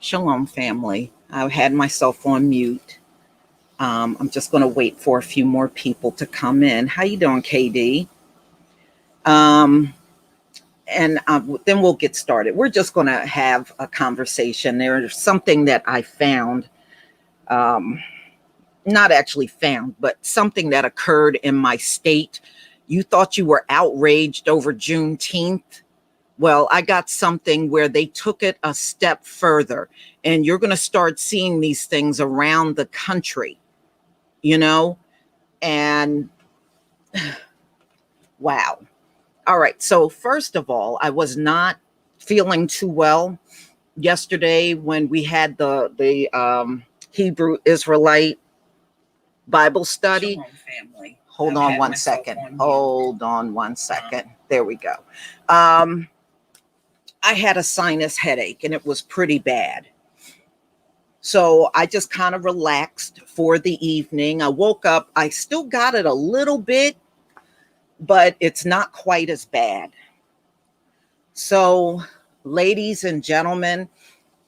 Shalom, family. I had myself on mute. I'm just going to wait for a few more people to come in. How you doing, KD? Um, and then we'll get started. We're just going to have a conversation. There's something that I found, not actually found, but something that occurred in my state. You thought you were outraged over Juneteenth. Well, I got something where they took it a step further, and you're going to start seeing these things around the country, and wow. All right. So first of all, I was not feeling too well yesterday when we had the Hebrew Israelite Bible study. Family. Hold on one second. Hold on one second. There we go. I had a sinus headache and it was pretty bad. So I just kind of relaxed for the evening. I woke up, I still got it a little bit, but it's not quite as bad. So, ladies and gentlemen,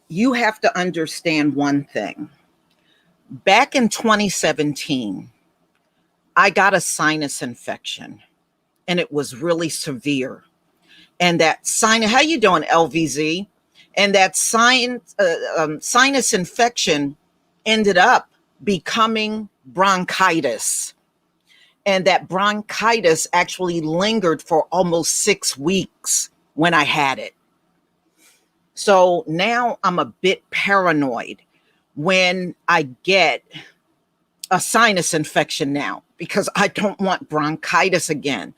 you have to understand one thing. Back in 2017, I got a sinus infection and it was really severe. And that sinus, how you doing, LVZ? And that sinus infection ended up becoming bronchitis. And that bronchitis actually lingered for almost 6 weeks when I had it. So now I'm a bit paranoid when I get a sinus infection now because I don't want bronchitis again.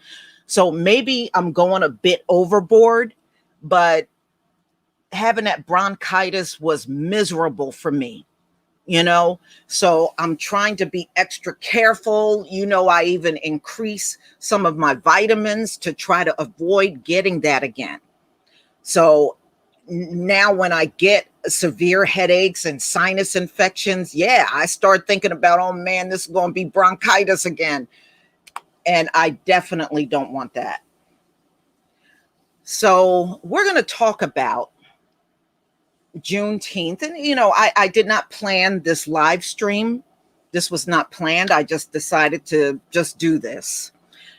So maybe I'm going a bit overboard, but having that bronchitis was miserable for me, So I'm trying to be extra careful. I even increase some of my vitamins to try to avoid getting that again. So now when I get severe headaches and sinus infections, I start thinking about, oh man, this is going to be bronchitis again. And I definitely don't want that. So we're going to talk about Juneteenth. And, I did not plan this live stream. This was not planned. I just decided to just do this.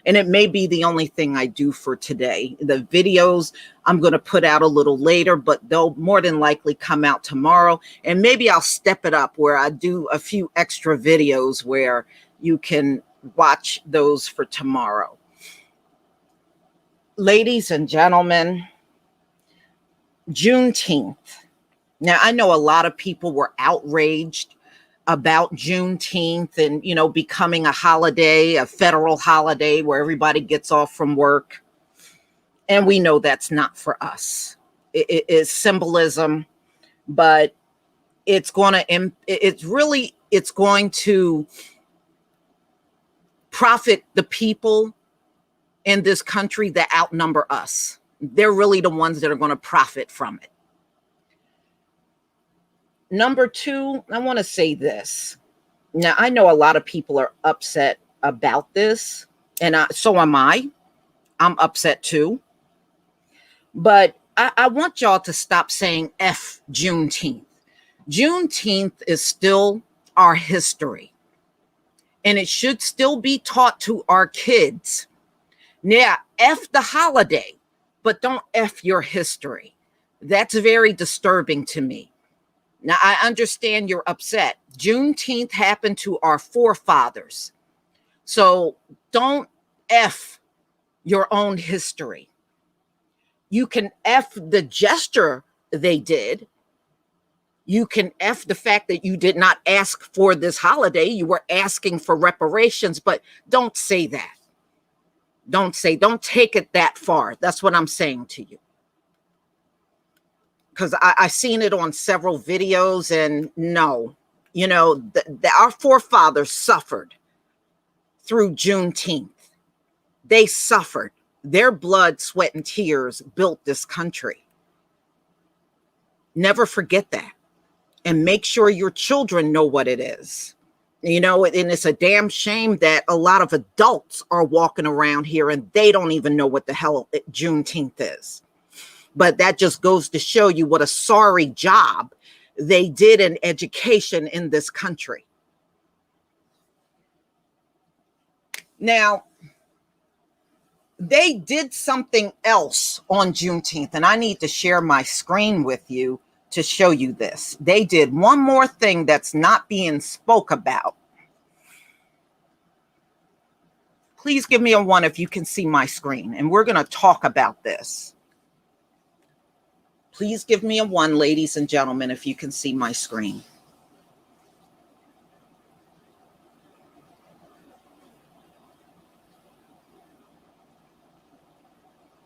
And it may be the only thing I do for today. The videos I'm going to put out a little later, but they'll more than likely come out tomorrow. And maybe I'll step it up where I do a few extra videos where you can watch those for tomorrow. Ladies and gentlemen, Juneteenth. Now, I know a lot of people were outraged about Juneteenth and, becoming a holiday, a federal holiday where everybody gets off from work. And we know that's not for us. It is symbolism, but it's going to profit the people in this country that outnumber us. They're really the ones that are going to profit from it. Number two, I want to say this. Now, I know a lot of people are upset about this, and so am I. I'm upset too. But I want y'all to stop saying F Juneteenth. Juneteenth is still our history. And it should still be taught to our kids. Yeah, F the holiday, but don't F your history. That's very disturbing to me. Now, I understand you're upset. Juneteenth happened to our forefathers. So don't F your own history. You can F the gesture they did. You can F the fact that you did not ask for this holiday. You were asking for reparations, but don't say that. Don't take it that far. That's what I'm saying to you. Because I've seen it on several videos, and no, our forefathers suffered through Juneteenth. They suffered. Their blood, sweat, and tears built this country. Never forget that. And make sure your children know what it is. And it's a damn shame that a lot of adults are walking around here and they don't even know what the hell Juneteenth is. But that just goes to show you what a sorry job they did in education in this country. Now, they did something else on Juneteenth, and I need to share my screen with you to show you this. They did one more thing that's not being spoke about. Please give me a 1 if you can see my screen, and we're going to talk about this. Please give me a 1, ladies and gentlemen, if you can see my screen.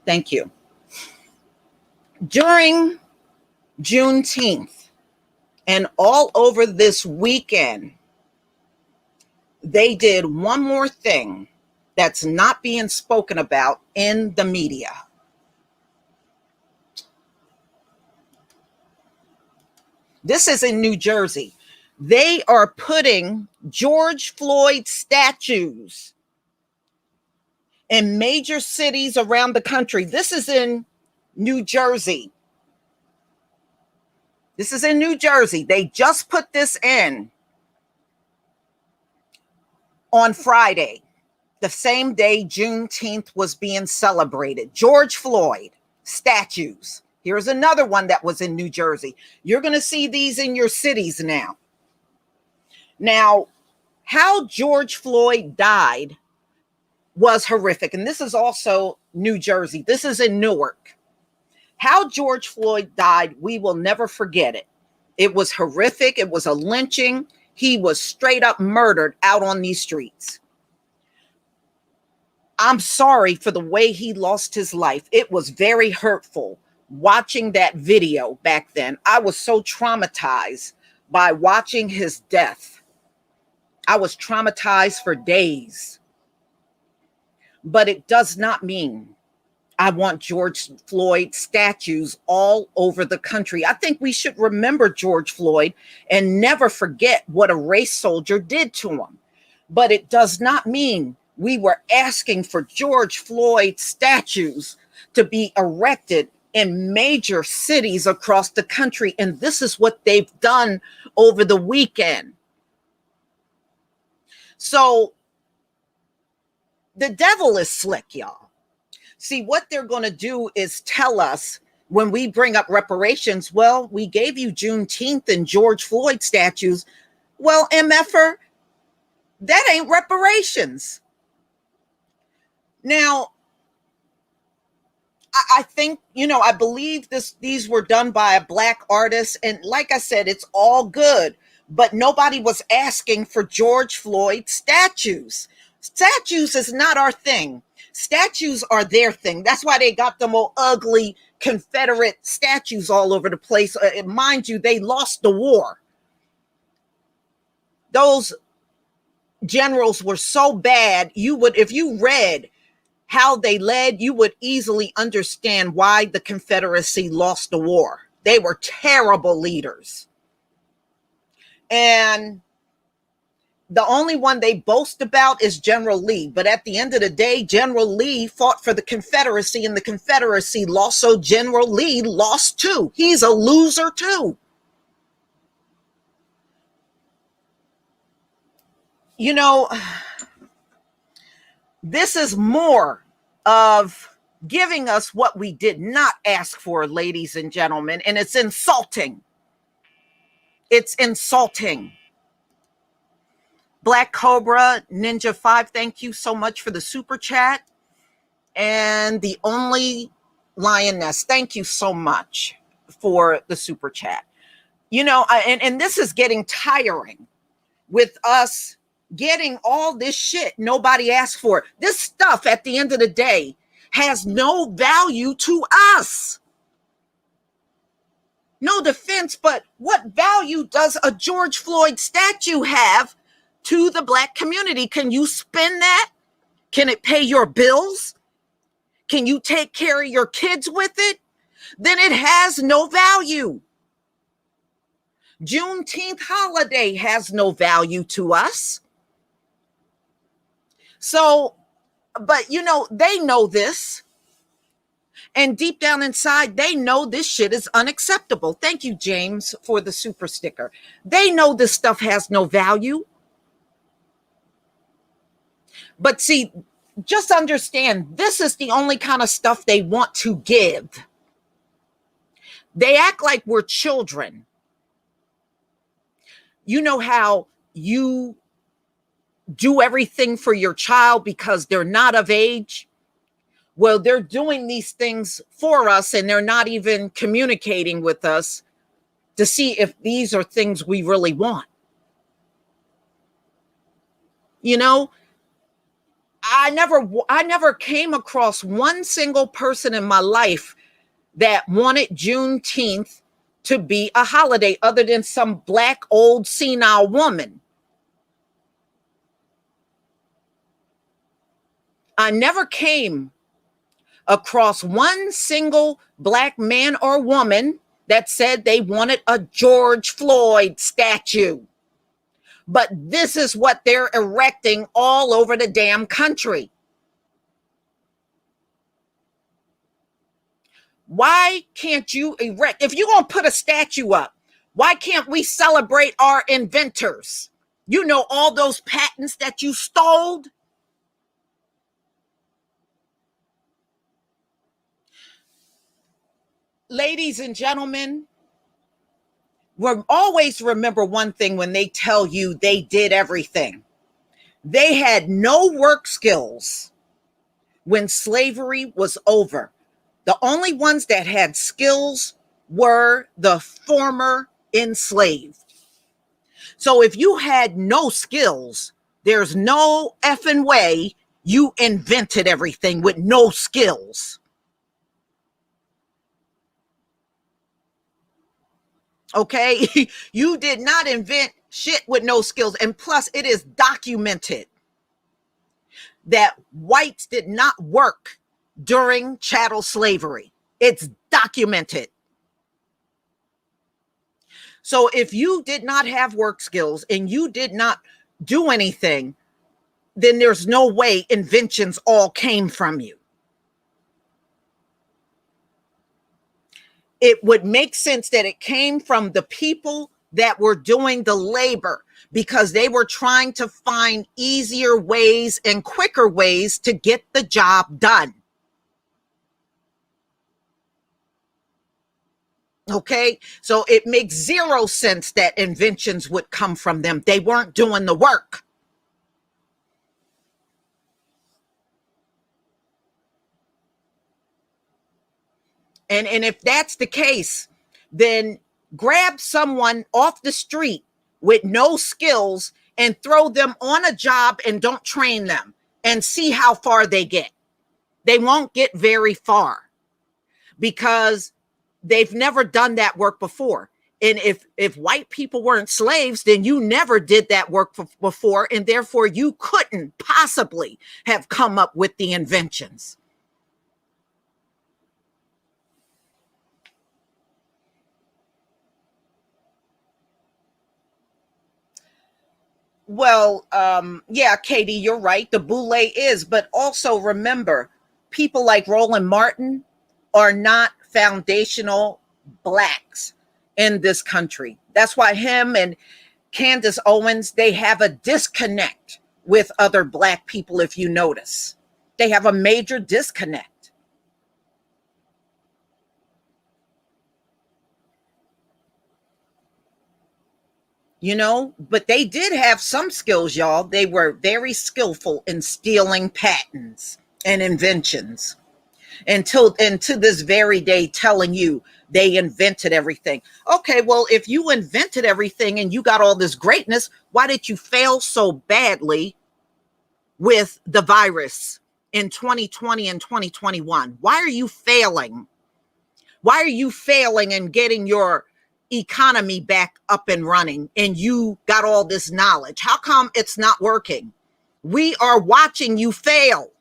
Thank you. During Juneteenth and all over this weekend, they did one more thing that's not being spoken about in the media. This is in New Jersey. They are putting George Floyd statues in major cities around the country. This is in New Jersey. This is in New Jersey. They just put this in on Friday, the same day Juneteenth was being celebrated. George Floyd statues. Here's another one that was in New Jersey. You're going to see these in your cities now. Now, how George Floyd died was horrific. And this is also New Jersey. This is in Newark. How George Floyd died, we will never forget it. It was horrific. It was a lynching. He was straight up murdered out on these streets. I'm sorry for the way he lost his life. It was very hurtful watching that video back then. I was so traumatized by watching his death. I was traumatized for days. But it does not mean I want George Floyd statues all over the country. I think we should remember George Floyd and never forget what a race soldier did to him. But it does not mean we were asking for George Floyd statues to be erected in major cities across the country. And this is what they've done over the weekend. So the devil is slick, y'all. See, what they're going to do is tell us when we bring up reparations, well, we gave you Juneteenth and George Floyd statues. Well, MFer, that ain't reparations. Now, I think, I believe these were done by a Black artist. And like I said, it's all good, but nobody was asking for George Floyd statues. Statues is not our thing. Statues are their thing. That's why they got them old ugly Confederate statues all over the place. Mind you, they lost the war. Those generals were so bad, if you read how they led, you would easily understand why the Confederacy lost the war. They were terrible leaders. And the only one they boast about is General Lee. But at the end of the day, General Lee fought for the Confederacy and the Confederacy lost. So General Lee lost too. He's a loser too. This is more of giving us what we did not ask for, ladies and gentlemen. And it's insulting. It's insulting. Black Cobra Ninja 5, thank you so much for the super chat. And the only lioness, thank you so much for the super chat. And this is getting tiring with us getting all this shit nobody asked for. This stuff at the end of the day has no value to us. No defense, but what value does a George Floyd statue have to the Black community? Can you spend that? Can it pay your bills? Can you take care of your kids with it? Then it has no value. Juneteenth holiday has no value to us. So, but they know this. And deep down inside, they know this shit is unacceptable. Thank you, James, for the super sticker. They know this stuff has no value. But see, just understand, this is the only kind of stuff they want to give. They act like we're children. You know how you do everything for your child because they're not of age? Well, they're doing these things for us and they're not even communicating with us to see if these are things we really want. You know, I never came across one single person in my life that wanted Juneteenth to be a holiday other than some black old senile woman. I never came across one single black man or woman that said they wanted a George Floyd statue. But this is what they're erecting all over the damn country. Why can't you erect, if you're going to put a statue up, why can't we celebrate our inventors? You know, all those patents that you stole. Ladies and gentlemen, always remember one thing when they tell you they did everything. They had no work skills when slavery was over. The only ones that had skills were the former enslaved. So if you had no skills, there's no effing way you invented everything with no skills. Okay? You did not invent shit with no skills. And plus, it is documented that whites did not work during chattel slavery. It's documented. So if you did not have work skills and you did not do anything, then there's no way inventions all came from you. It would make sense that it came from the people that were doing the labor because they were trying to find easier ways and quicker ways to get the job done. Okay, so it makes zero sense that inventions would come from them. They weren't doing the work. And if that's the case, then grab someone off the street with no skills and throw them on a job and don't train them and see how far they get. They won't get very far because they've never done that work before. And if white people weren't slaves, then you never did that work before, and therefore you couldn't possibly have come up with the inventions. Well, yeah, Katie, you're right. The boule is, but also remember, people like Roland Martin are not foundational blacks in this country. That's why him and Candace Owens, they have a disconnect with other black people, if you notice. They have a major disconnect. You know, but they did have some skills, y'all. They were very skillful in stealing patents and inventions until and to this very day telling you they invented everything. Okay, well, if you invented everything and you got all this greatness, why did you fail so badly with the virus in 2020 and 2021? Why are you failing? Why are you failing in getting your economy back up and running and you got all this knowledge? How come it's not working? We are watching you fail.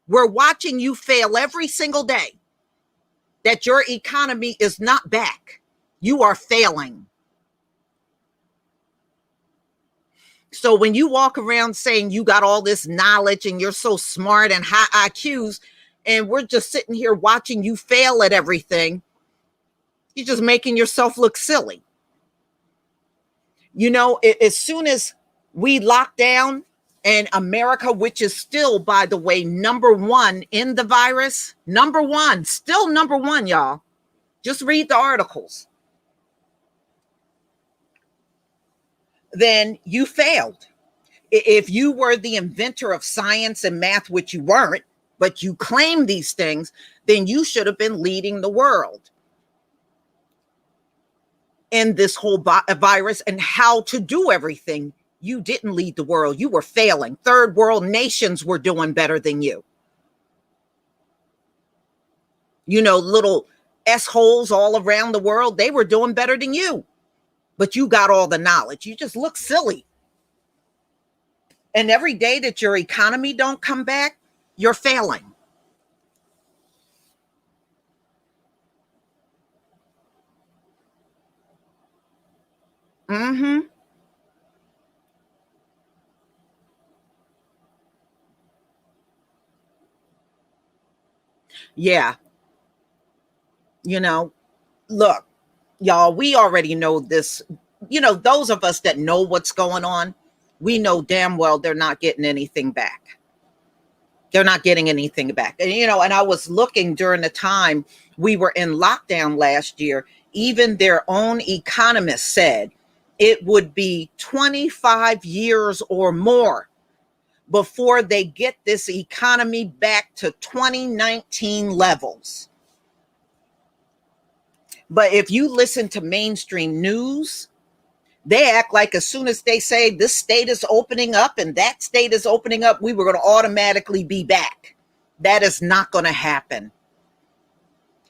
We're watching you fail every single day that your economy is not back. You are failing. So when you walk around saying you got all this knowledge and you're so smart and high IQs, and we're just sitting here watching you fail at everything. You're just making yourself look silly. You know, as soon as we lock down, and America, which is still, by the way, number one in the virus, number one, still number one, y'all. Just read the articles. Then you failed. If you were the inventor of science and math, which you weren't, but you claim these things, then you should have been leading the world in this whole virus and how to do everything. You didn't lead the world. You were failing. Third world nations were doing better than you. You know, little S-holes all around the world, they were doing better than you. But you got all the knowledge. You just look silly. And every day that your economy don't come back, you're failing. Mm-hmm. Yeah. You know, look, y'all, we already know this. You know, those of us that know what's going on, we know damn well they're not getting anything back. They're not getting anything back. And, you know, and I was looking during the time we were in lockdown last year, even their own economists said it would be 25 years or more before they get this economy back to 2019 levels. But if you listen to mainstream news, they act like as soon as they say this state is opening up and that state is opening up, we were going to automatically be back. That is not going to happen.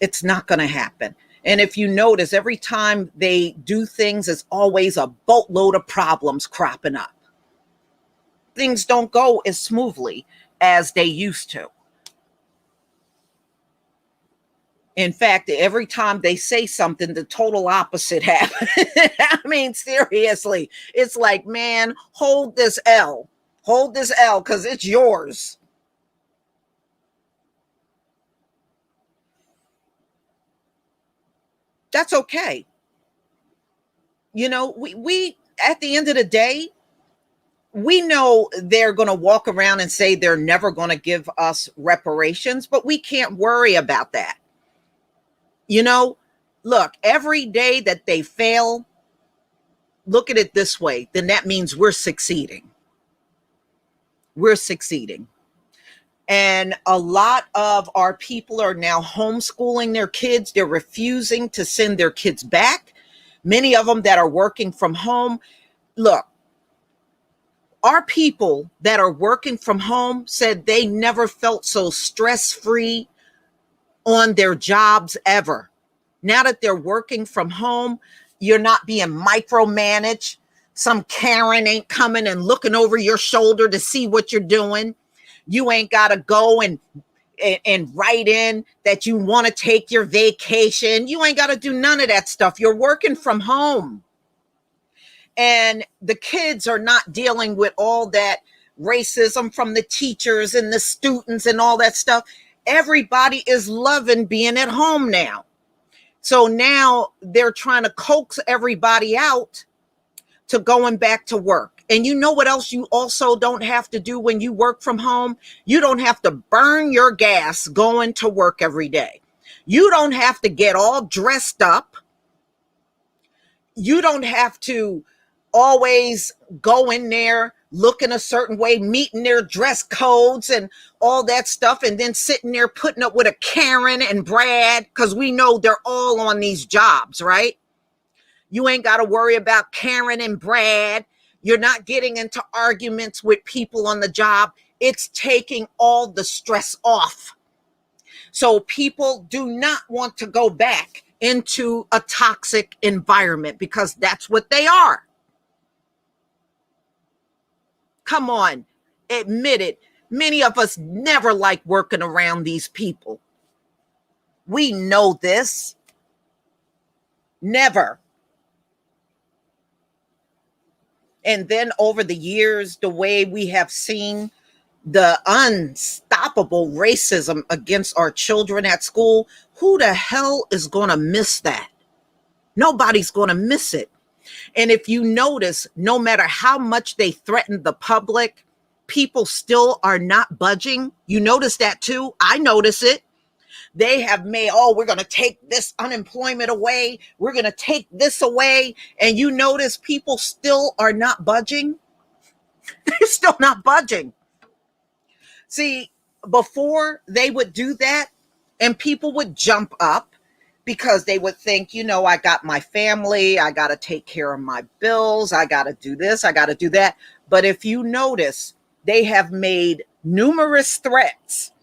It's not going to happen. And if you notice, every time they do things, it's always a boatload of problems cropping up. Things don't go as smoothly as they used to. In fact, every time they say something, the total opposite happens. I mean, seriously, it's like, man, hold this L. Hold this L because it's yours. That's okay. You know, we at the end of the day, we know they're going to walk around and say they're never going to give us reparations, but we can't worry about that. You know, look, every day that they fail, look at it this way, then that means we're succeeding. We're succeeding. And a lot of our people are now homeschooling their kids. They're refusing to send their kids back. Many of them that are working from home. Look, our people that are working from home said they never felt so stress-free on their jobs ever. Now that they're working from home, you're not being micromanaged. Some Karen ain't coming and looking over your shoulder to see what you're doing. You ain't got to go and write in that you want to take your vacation. You ain't got to do none of that stuff. You're working from home. And the kids are not dealing with all that racism from the teachers and the students and all that stuff. Everybody is loving being at home now. So now they're trying to coax everybody out to going back to work. And you know what else you also don't have to do when you work from home? You don't have to burn your gas going to work every day. You don't have to get all dressed up. You don't have to always go in there looking a certain way, meeting their dress codes and all that stuff, and then sitting there putting up with a Karen and Brad, because we know they're all on these jobs, right? You ain't got to worry about Karen and Brad. You're not getting into arguments with people on the job. It's taking all the stress off. So people do not want to go back into a toxic environment because that's what they are. Come on, admit it. Many of us never like working around these people. We know this. Never. And then over the years, the way we have seen the unstoppable racism against our children at school, who the hell is going to miss that? Nobody's going to miss it. And if you notice, no matter how much they threaten the public, people still are not budging. You notice that too? I notice it. They have made, oh, we're going to take this unemployment away. We're going to take this away. And you notice people still are not budging. They're still not budging. See, before they would do that and people would jump up because they would think, you know, I got my family, I got to take care of my bills, I got to do this, I got to do that. But if you notice, they have made numerous threats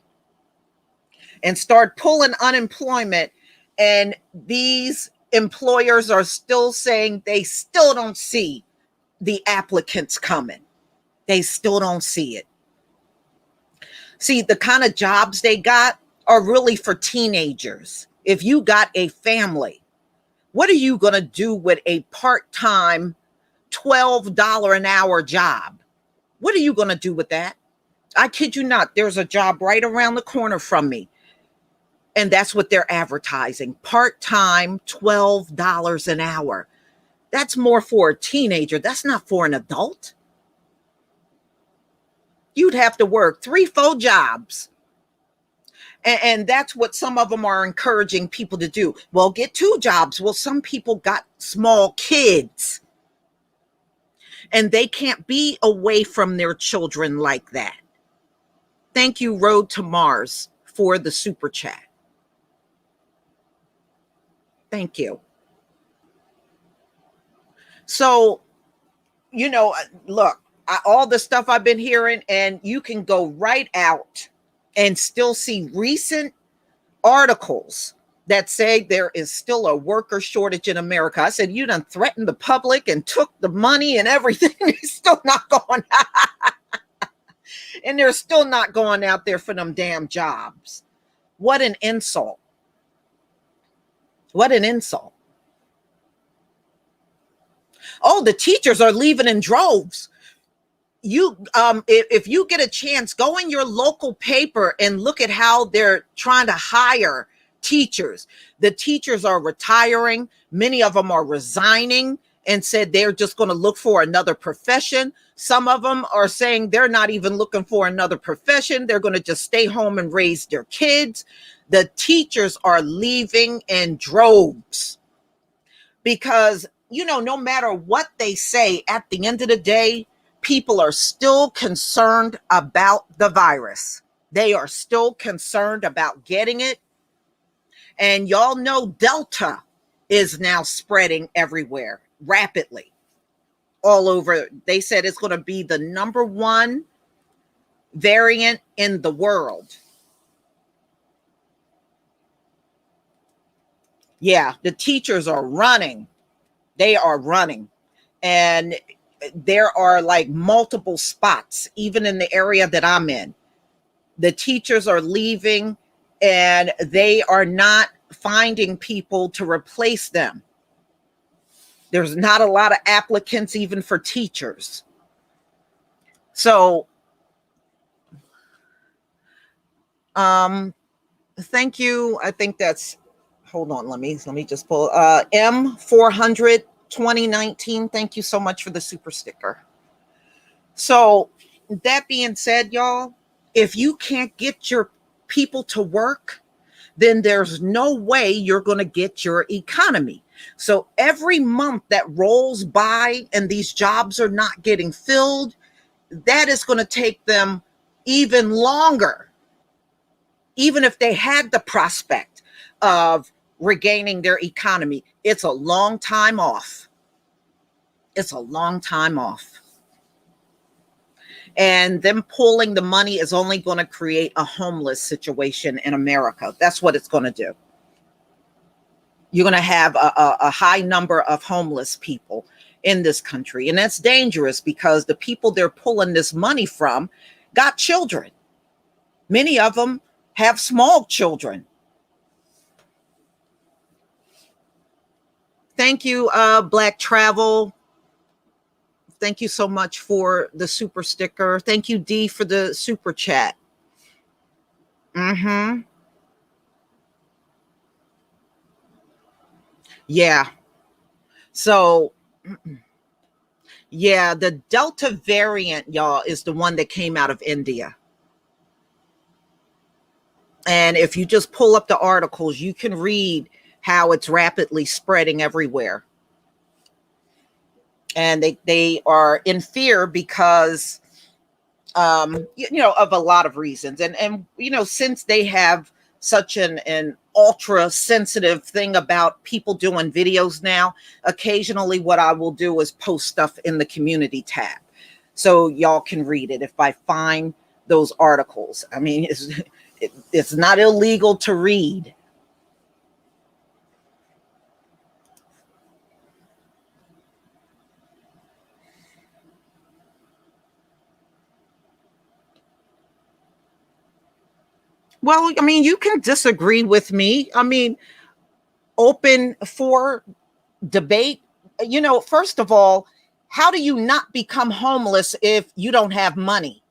and start pulling unemployment, and these employers are still saying they still don't see the applicants coming. They still don't see it. See, the kind of jobs they got are really for teenagers. If you got a family, what are you going to do with a part-time $12 an hour job? What are you going to do with that? I kid you not. There's a job right around the corner from me. And that's what they're advertising. Part-time, $12 an hour. That's more for a teenager. That's not for an adult. You'd have to work 3-4 jobs. And that's what some of them are encouraging people to do. Well, get 2 jobs. Well, some people got small kids. And they can't be away from their children like that. Thank you, Road to Mars, for the super chat. Thank you. So, you know, look, all the stuff I've been hearing, and you can go right out and still see recent articles that say there is still a worker shortage in America. I said, you done threatened the public and took the money and everything. It's still not going out. And they're still not going out there for them damn jobs. What an insult. What an insult. Oh, the teachers are leaving in droves. You, if you get a chance, go in your local paper and look at how they're trying to hire teachers. The teachers are retiring. Many of them are resigning and said they're just going to look for another profession. Some of them are saying they're not even looking for another profession. They're going to just stay home and raise their kids. The teachers are leaving in droves because, you know, no matter what they say, at the end of the day, people are still concerned about the virus. They are still concerned about getting it. And y'all know Delta is now spreading everywhere rapidly all over. They said it's going to be the #1 variant in the world. Yeah, the teachers are running. They are running. And there are like multiple spots, even in the area that I'm in. The teachers are leaving and they are not finding people to replace them. There's not a lot of applicants even for teachers. So, thank you. I think that's, hold on, let me just pull M400 2019. Thank you so much for the super sticker. So that being said, y'all, if you can't get your people to work, then there's no way you're going to get your economy. So every month that rolls by and these jobs are not getting filled, that is going to take them even longer. Even if they had the prospect of regaining their economy, it's a long time off. It's a long time off. And them pulling the money is only going to create a homeless situation in America. That's what it's going to do. You're going to have a high number of homeless people in this country. And that's dangerous because the people they're pulling this money from got children. Many of them have small children. Thank you, Black Travel. Thank you so much for the super sticker. Thank you, Dee, for the super chat. Mm-hmm. Yeah. So, yeah, the Delta variant, y'all, is the one that came out of India. And if you just pull up the articles, you can read how it's rapidly spreading everywhere. And they are in fear because of a lot of reasons. And since they have such an ultra sensitive thing about people doing videos now, occasionally what I will do is post stuff in the community tab so y'all can read it if I find those articles. I mean, it's not illegal to read. Well, I mean, you can disagree with me. I mean, open for debate. First of all, how do you not become homeless if you don't have money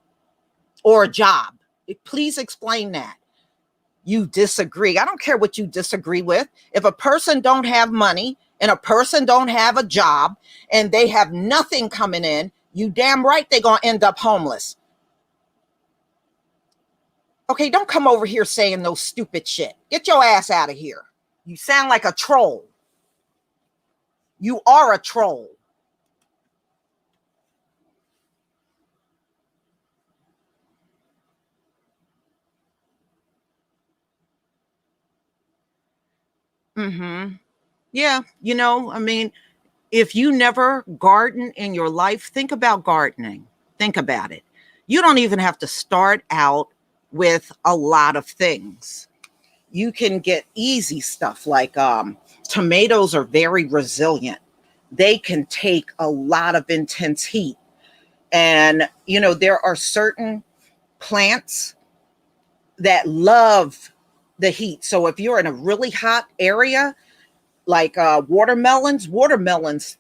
or a job? Please explain that. You disagree. I don't care what you disagree with. If a person don't have money and a person don't have a job and they have nothing coming in, you damn right they're going to end up homeless. Okay, don't come over here saying no stupid shit. Get your ass out of here. You sound like a troll. You are a troll. Mm-hmm. Yeah, I mean, if you never garden in your life, think about gardening. Think about it. You don't even have to start out with a lot of things. You can get easy stuff like tomatoes are very resilient. They can take a lot of intense heat. And, there are certain plants that love the heat. So if you're in a really hot area, like watermelons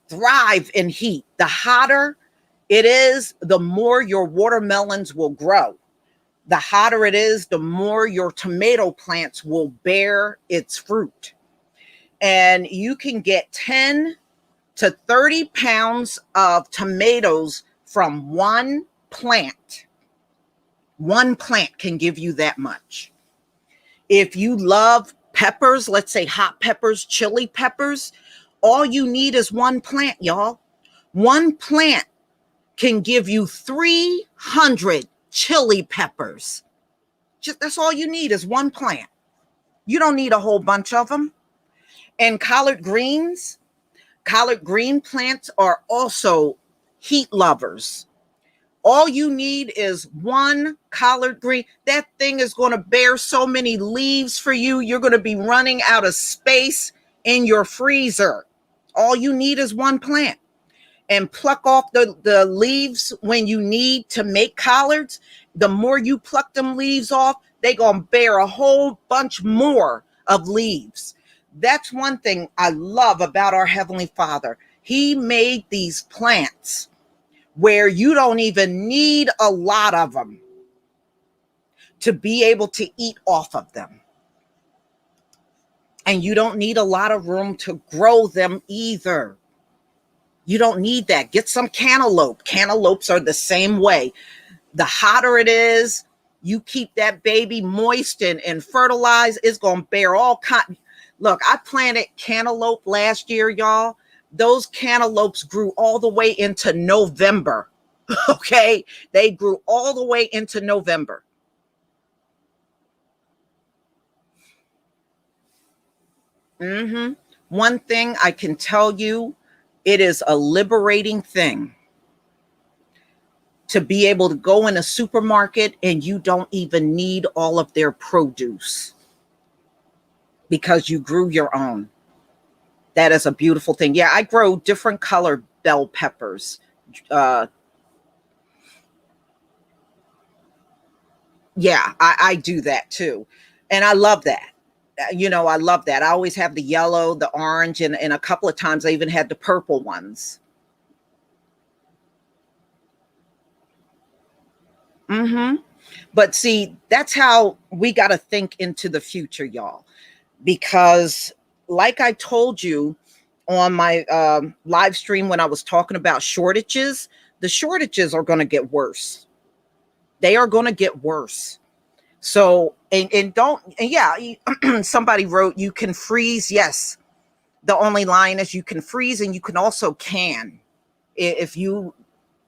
thrive in heat. The hotter it is, the more your watermelons will grow. The hotter it is, the more your tomato plants will bear its fruit. And you can get 10 to 30 pounds of tomatoes from one plant. One plant can give you that much. If you love peppers, let's say hot peppers, chili peppers, all you need is one plant, y'all. One plant can give you 300 chili peppers. That's all you need is one plant. You don't need a whole bunch of them. And collard green plants are also heat lovers. All you need is one collard green. That thing is going to bear so many leaves for you. You're going to be running out of space in your freezer. All you need is one plant. And pluck off the leaves when you need to make collards. The more you pluck them leaves off, they're going to bear a whole bunch more of leaves. That's one thing I love about our Heavenly Father. He made these plants where you don't even need a lot of them to be able to eat off of them. And you don't need a lot of room to grow them either. You don't need that. Get some cantaloupe. Cantaloupes are the same way. The hotter it is, you keep that baby moist and fertilized, it's going to bear all kind. Look, I planted cantaloupe last year, y'all. Those cantaloupes grew all the way into November. Okay? They grew all the way into November. Mm-hmm. One thing I can tell you, it is a liberating thing to be able to go in a supermarket and you don't even need all of their produce because you grew your own. That is a beautiful thing. Yeah, I grow different colored bell peppers. Uh, yeah, I do that too. And I love that. I love that. I always have the yellow, the orange, and a couple of times I even had the purple ones. Mm-hmm. But see, that's how we got to think into the future, y'all. Because, like I told you on my live stream when I was talking about shortages, the shortages are going to get worse. They are going to get worse. So, and don't, and yeah, somebody wrote, you can freeze. Yes. The only line is you can freeze and you can also can. If you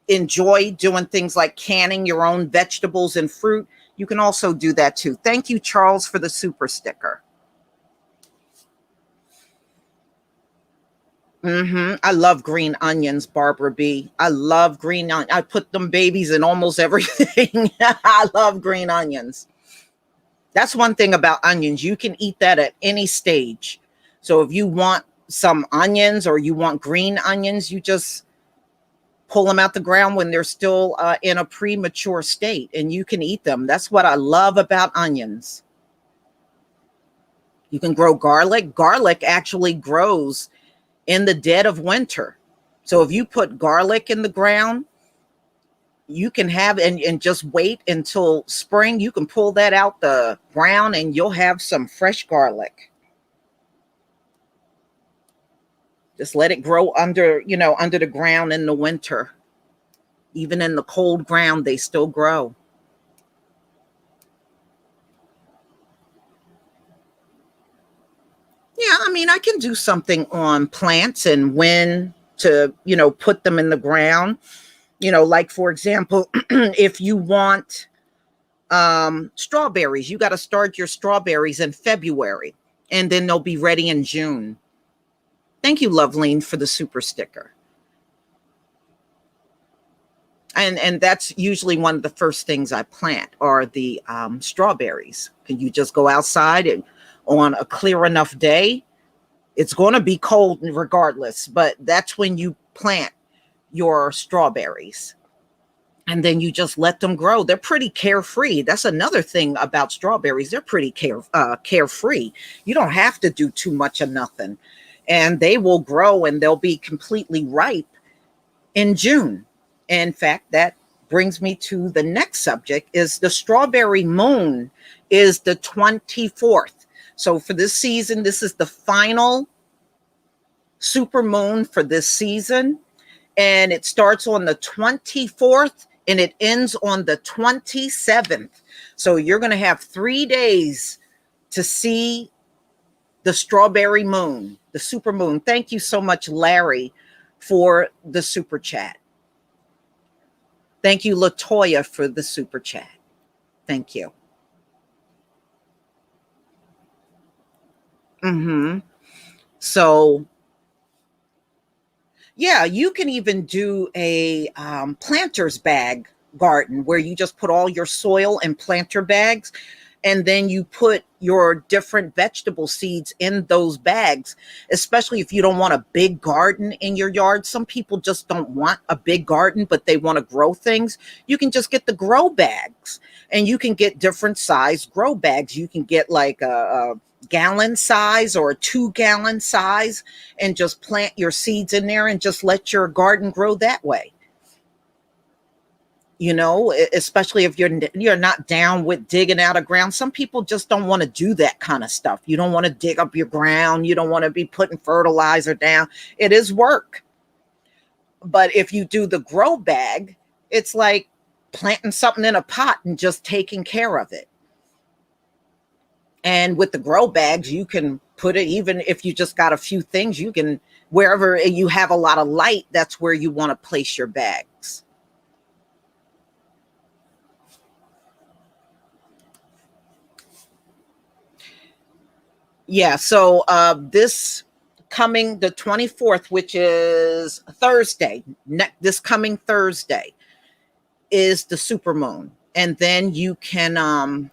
enjoy doing things like canning your own vegetables and fruit, you can also do that too. Thank you, Charles, for the super sticker. I love green onions, Barbara B. I love green onions. I put them babies in almost everything. I love green onions. That's one thing about onions. You can eat that at any stage. So if you want some onions or you want green onions, you just pull them out the ground when they're still in a premature state and you can eat them. That's what I love about onions. You can grow garlic. Garlic actually grows in the dead of winter. So if you put garlic in the ground, you can have and just wait until spring. You can pull that out the ground and you'll have some fresh garlic. Just let it grow under, under the ground in the winter. Even in the cold ground, they still grow. Yeah, I mean, I can do something on plants and when to, put them in the ground. Like for example, if you want strawberries, you got to start your strawberries in February and then they'll be ready in June. Thank you, Loveline, for the super sticker. And that's usually one of the first things I plant are the strawberries. Can you just go outside and on a clear enough day? It's going to be cold regardless, but that's when you plant your strawberries. And then you just let them grow. They're pretty carefree. That's another thing about strawberries. They're pretty carefree. You don't have to do too much of nothing. And they will grow and they'll be completely ripe in June. In fact, that brings me to the next subject is the strawberry moon is the 24th. So for this season, this is the final super moon for this season. And it starts on the 24th and it ends on the 27th. So you're going to have 3 days to see the strawberry moon, the super moon. Thank you so much, Larry, for the super chat. Thank you, Latoya, for the super chat. Thank you. So, yeah, you can even do a planter's bag garden where you just put all your soil in planter bags and then you put your different vegetable seeds in those bags, especially if you don't want a big garden in your yard. Some people just don't want a big garden, but they want to grow things. You can just get the grow bags and you can get different size grow bags. You can get like a gallon size or a 2-gallon size and just plant your seeds in there and just let your garden grow that way. Especially if you're not down with digging out of ground. Some people just don't want to do that kind of stuff. You don't want to dig up your ground. You don't want to be putting fertilizer down. It is work. But if you do the grow bag, it's like planting something in a pot and just taking care of it. And with the grow bags, you can put it, even if you just got a few things, you can, wherever you have a lot of light, that's where you want to place your bags. Yeah, so this coming the 24th, which is Thursday, this coming Thursday is the super moon. And then you can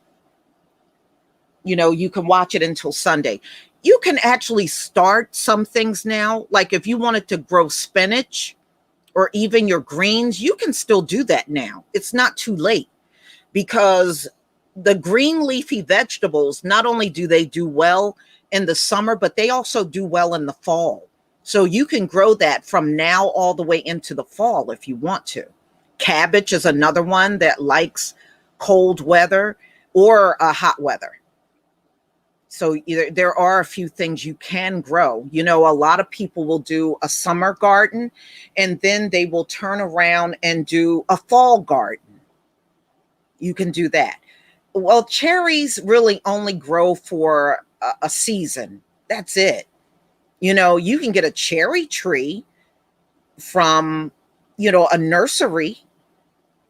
you can watch it until Sunday. You can actually start some things now. Like if you wanted to grow spinach or even your greens, you can still do that now. It's not too late because the green leafy vegetables, not only do they do well in the summer, but they also do well in the fall. So you can grow that from now all the way into the fall if you want to. Cabbage is another one that likes cold weather or hot weather. So there are a few things you can grow. You know, a lot of people will do a summer garden and then they will turn around and do a fall garden. You can do that. Well, cherries really only grow for a season. That's it. You know, you can get a cherry tree from, a nursery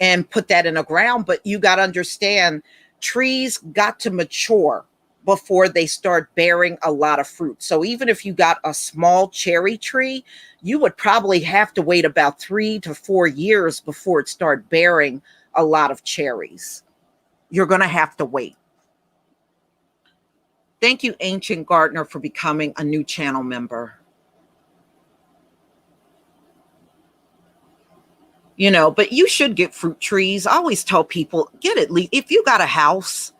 and put that in the ground, but you got to understand trees got to mature before they start bearing a lot of fruit. So even if you got a small cherry tree, you would probably have to wait about 3 to 4 years before it start bearing a lot of cherries. You're going to have to wait. Thank you, Ancient Gardener, for becoming a new channel member. But you should get fruit trees. I always tell people, get at least, if you got a house,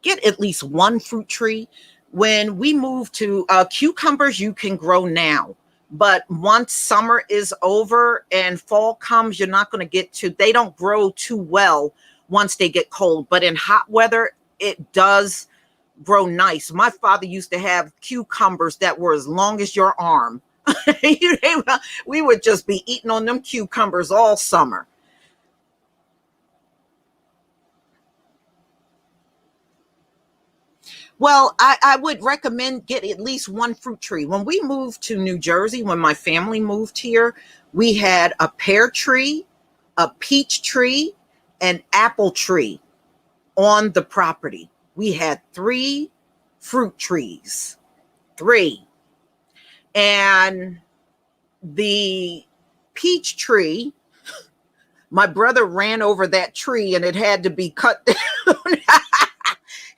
get at least one fruit tree. When we move to cucumbers, you can grow now. But once summer is over and fall comes, you're not going to they don't grow too well once they get cold. But in hot weather, it does grow nice. My father used to have cucumbers that were as long as your arm. We would just be eating on them cucumbers all summer. Well, I would recommend get at least one fruit tree. When we moved to New Jersey, when my family moved here, we had a pear tree, a peach tree, an apple tree on the property. We had 3 fruit trees, 3. And the peach tree, my brother ran over that tree and it had to be cut down.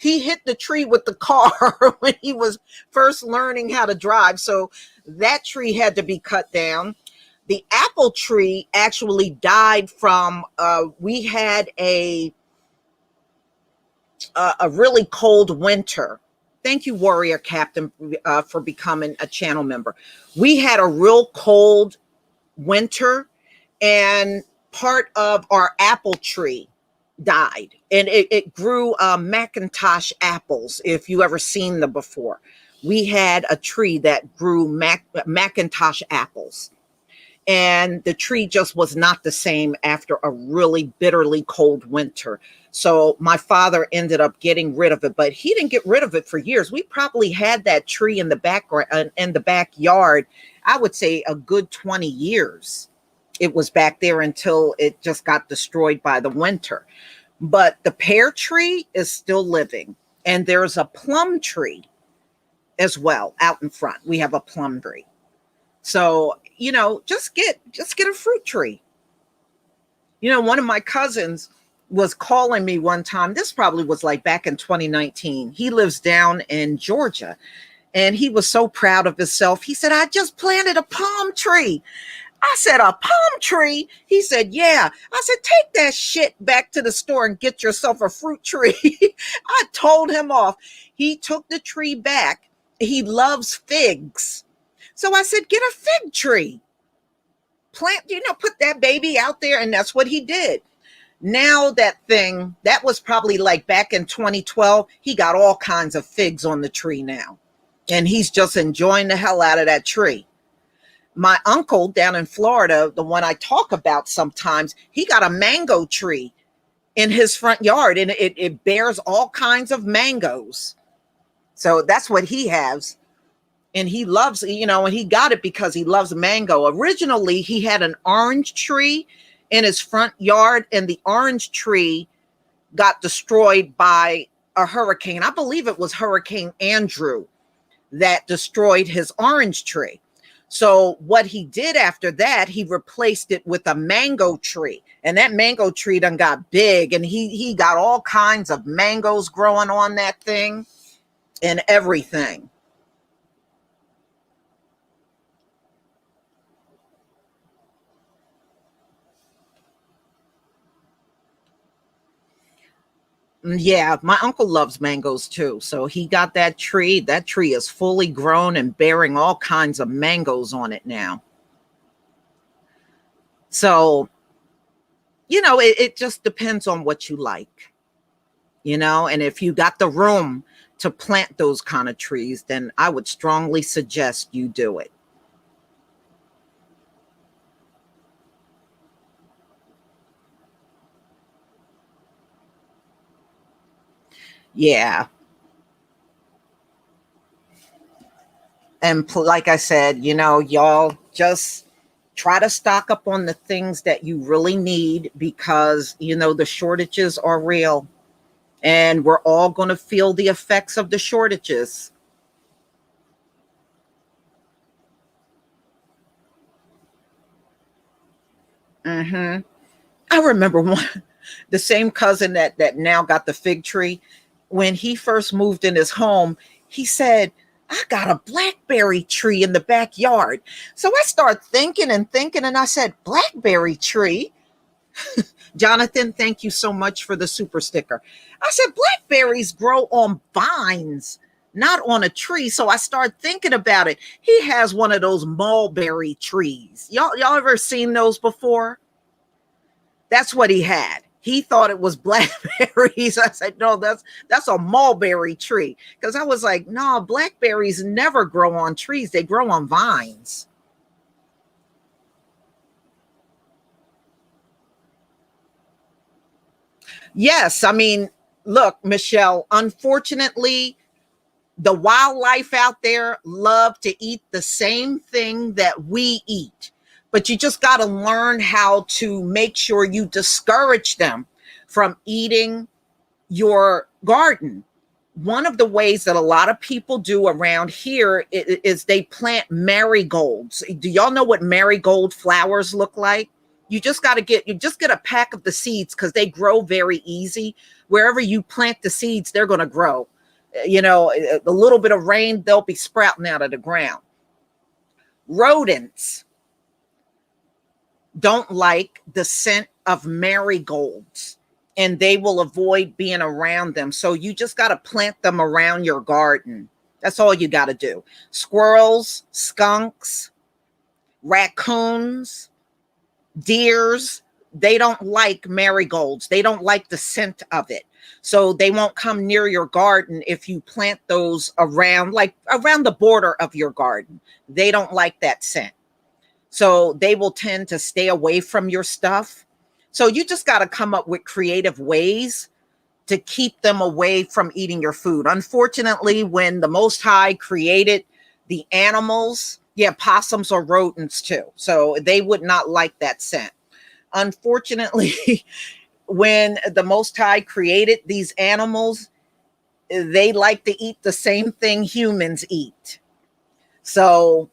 He hit the tree with the car when he was first learning how to drive. So that tree had to be cut down. The apple tree actually died from, we had a really cold winter. Thank you, Warrior Captain, for becoming a channel member. We had a real cold winter and part of our apple tree died, and it grew Macintosh apples. If you ever seen them before, we had a tree that grew Macintosh apples, and the tree just was not the same after a really bitterly cold winter. So my father ended up getting rid of it, but he didn't get rid of it for years. We probably had that tree in the backyard. I would say a good 20 years. It was back there until it just got destroyed by the winter. But the pear tree is still living. And there's a plum tree as well out in front. We have a plum tree. So, just get a fruit tree. One of my cousins was calling me one time. This probably was like back in 2019. He lives down in Georgia. And he was so proud of himself. He said, I just planted a palm tree. I said, a palm tree? He said, yeah. I said, take that shit back to the store and get yourself a fruit tree. I told him off. He took the tree back. He loves figs. So I said, get a fig tree. Plant, put that baby out there. And that's what he did. Now that was probably like back in 2012. He got all kinds of figs on the tree now. And he's just enjoying the hell out of that tree. My uncle down in Florida, the one I talk about sometimes, he got a mango tree in his front yard, and it bears all kinds of mangoes. So that's what he has. And he loves, and he got it because he loves mango. Originally, he had an orange tree in his front yard, and the orange tree got destroyed by a hurricane. I believe it was Hurricane Andrew that destroyed his orange tree. So what he did after that, he replaced it with a mango tree. And that mango tree done got big, and he got all kinds of mangoes growing on that thing and everything. Yeah, my uncle loves mangoes too. So he got that tree. That tree is fully grown and bearing all kinds of mangoes on it now. So it just depends on what you like, and if you got the room to plant those kind of trees, then I would strongly suggest you do it. Yeah. And like I said, y'all just try to stock up on the things that you really need, because, the shortages are real, and we're all going to feel the effects of the shortages. Hmm. I remember the same cousin that now got the fig tree. When he first moved in his home, he said, "I got a blackberry tree in the backyard." So I started thinking and thinking, and I said, "Blackberry tree?" Jonathan, thank you so much for the super sticker. I said, "Blackberries grow on vines, not on a tree." So I started thinking about it. He has one of those mulberry trees. Y'all ever seen those before? That's what he had. He thought it was blackberries. I said, "No, that's a mulberry tree." Because I was like, "No, blackberries never grow on trees. They grow on vines." Yes, I mean, look, Michelle, unfortunately, the wildlife out there love to eat the same thing that we eat. But you just got to learn how to make sure you discourage them from eating your garden. One of the ways that a lot of people do around here is they plant marigolds. Do y'all know what marigold flowers look like? You just get a pack of the seeds, because they grow very easy. Wherever you plant the seeds, they're going to grow. A little bit of rain, they'll be sprouting out of the ground. Rodents don't like the scent of marigolds, and they will avoid being around them. So you just got to plant them around your garden. That's all you got to do. Squirrels, skunks, raccoons, deers, they don't like marigolds. They don't like the scent of it. So they won't come near your garden if you plant those around, like around the border of your garden. They don't like that scent. So they will tend to stay away from your stuff. So you just got to come up with creative ways to keep them away from eating your food. Unfortunately, when the Most High created the animals, yeah, possums are rodents too. So they would not like that scent. Unfortunately, when the Most High created these animals, they like to eat the same thing humans eat. So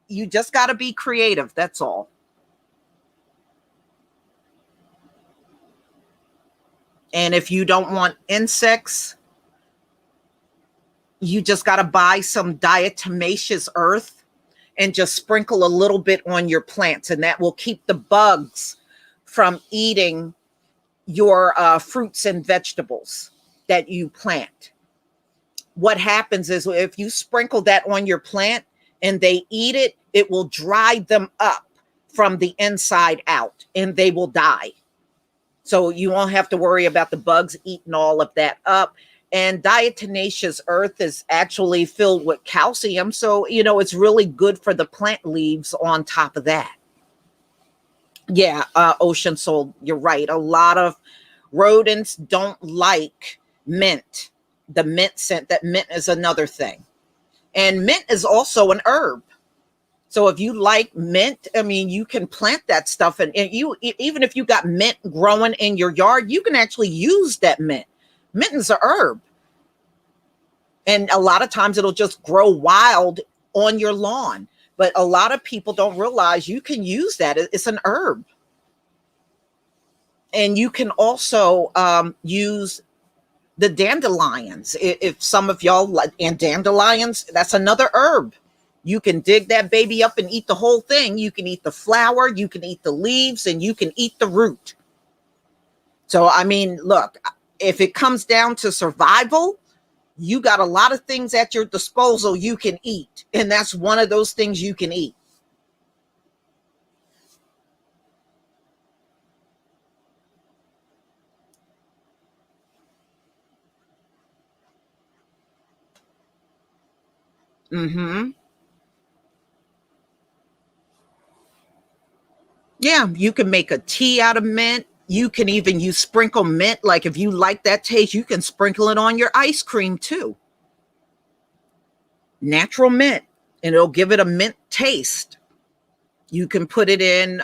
you just got to be creative. That's all. And if you don't want insects, you just got to buy some diatomaceous earth and just sprinkle a little bit on your plants, and that will keep the bugs from eating your fruits and vegetables that you plant. What happens is, if you sprinkle that on your plant and they eat it, it will dry them up from the inside out, and they will die. So you won't have to worry about the bugs eating all of that up. And diatomaceous earth is actually filled with calcium. So, it's really good for the plant leaves on top of that. Yeah, Ocean Soul, you're right. A lot of rodents don't like mint, the mint scent. That mint is another thing. And mint is also an herb. So if you like mint, I mean, you can plant that stuff, and even if you got mint growing in your yard, you can actually use that mint. Mint is a herb, and a lot of times it'll just grow wild on your lawn. But a lot of people don't realize you can use that. It's an herb, and you can also use the dandelions. If some of y'all like, and dandelions, that's another herb. You can dig that baby up and eat the whole thing. You can eat the flower, you can eat the leaves, and you can eat the root. So, I mean, look, if it comes down to survival, you got a lot of things at your disposal you can eat. And that's one of those things you can eat. Mm-hmm. Yeah, you can make a tea out of mint. You can even use sprinkle mint. Like if you like that taste, you can sprinkle it on your ice cream too. Natural mint, and it'll give it a mint taste. You can put it in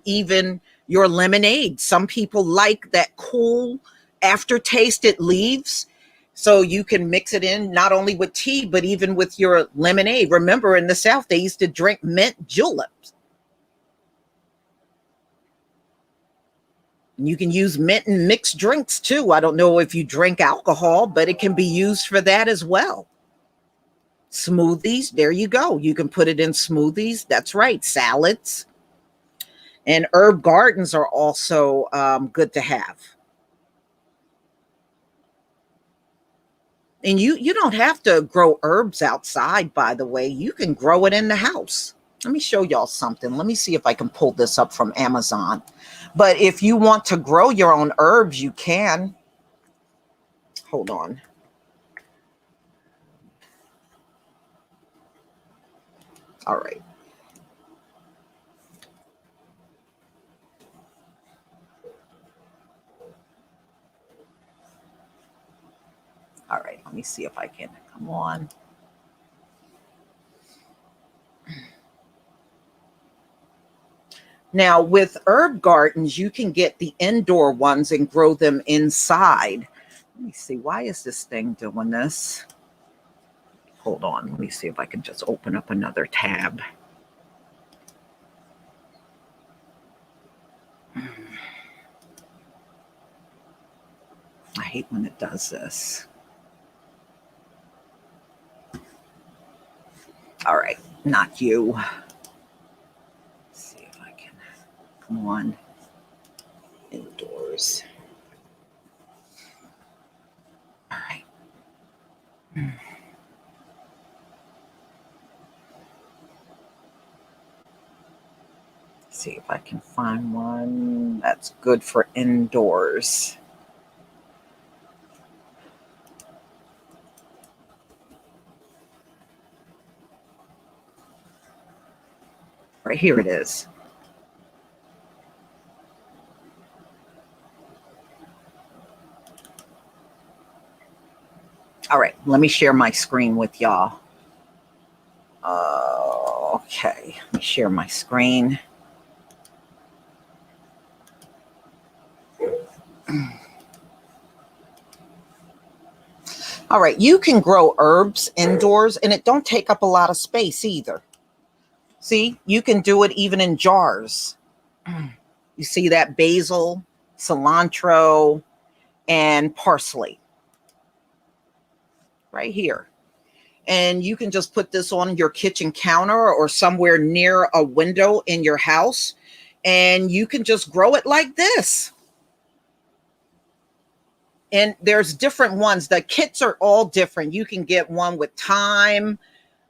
even your lemonade. Some people like that cool aftertaste it leaves. So you can mix it in not only with tea, but even with your lemonade. Remember, in the South, they used to drink mint juleps. You can use mint in mixed drinks too. I don't know if you drink alcohol, but it can be used for that as well. Smoothies, there you go. You can put it in smoothies. That's right. Salads. And herb gardens are also good to have. And you don't have to grow herbs outside, by the way. You can grow it in the house. Let me show y'all something. Let me see if I can pull this up from Amazon. But if you want to grow your own herbs, you can. Hold on. All right. All right. Let me see if I can. Come on. Now, with herb gardens, you can get the indoor ones and grow them inside. Let me see. Why is this thing doing this? Hold on. Let me see if I can just open up another tab. I hate when it does this. All right. Not you. Let's see if I can. Come on. Indoors. All right. See if I can find one that's good for indoors. Right here it is. All right, let me share my screen with y'all. Okay, let me share my screen. All right, you can grow herbs indoors and it don't take up a lot of space either. See, you can do it even in jars. You see that basil, cilantro, and parsley right here. And you can just put this on your kitchen counter or somewhere near a window in your house, and you can just grow it like this. And there's different ones. The kits are all different. You can get one with thyme,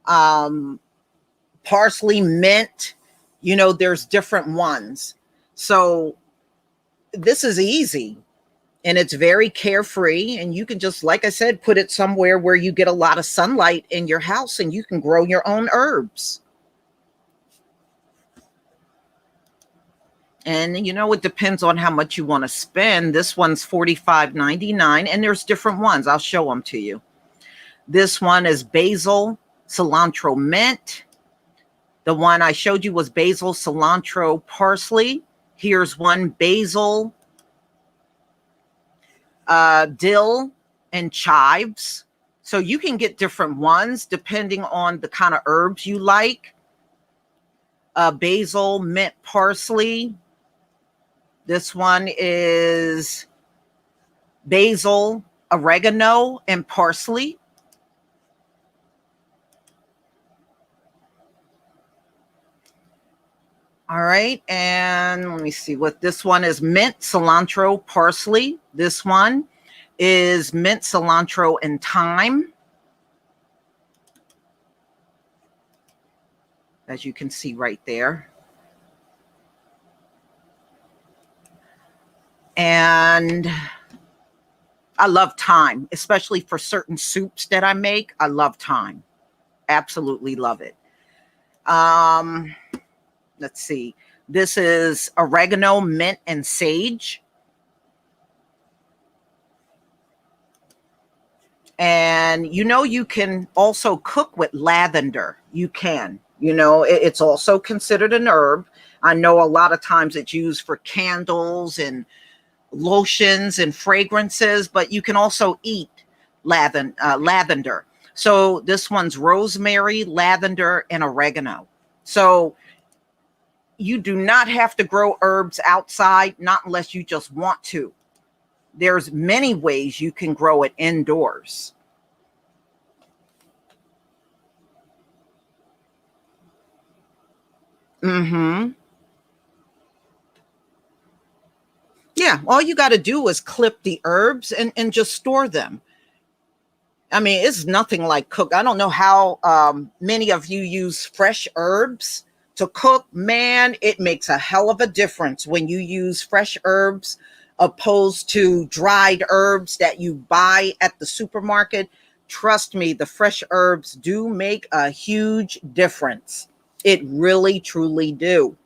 um, parsley, mint. You know, there's different ones. So this is easy and it's very carefree. And you can just, like I said, put it somewhere where you get a lot of sunlight in your house and you can grow your own herbs. And you know, it depends on how much you want to spend. This one's $45.99, and there's different ones. I'll show them to you. This one is basil, cilantro, mint. The one I showed you was basil, cilantro, parsley. Here's one basil, dill, and chives. So you can get different ones depending on the kind of herbs you like. Basil, mint, parsley. This one is basil, oregano, and parsley. All right. And let me see what this one is. Mint, cilantro, parsley. This one is mint, cilantro, and thyme. As you can see right there. And I love thyme, especially for certain soups that I make. I love thyme. Absolutely love it. Um, let's see. This is oregano, mint, and sage. And you can also cook with lavender. You can. It's also considered an herb. I know a lot of times it's used for candles and lotions and fragrances, but you can also eat lavender. So this one's rosemary, lavender, and oregano. So you do not have to grow herbs outside, not unless you just want to. There's many ways you can grow it indoors. Mm-hmm. Yeah, all you got to do is clip the herbs and just store them. I mean, it's nothing like cook. I don't know how many of you use fresh herbs to cook. Man, it makes a hell of a difference when you use fresh herbs opposed to dried herbs that you buy at the supermarket. Trust me, the fresh herbs do make a huge difference. It really, truly do.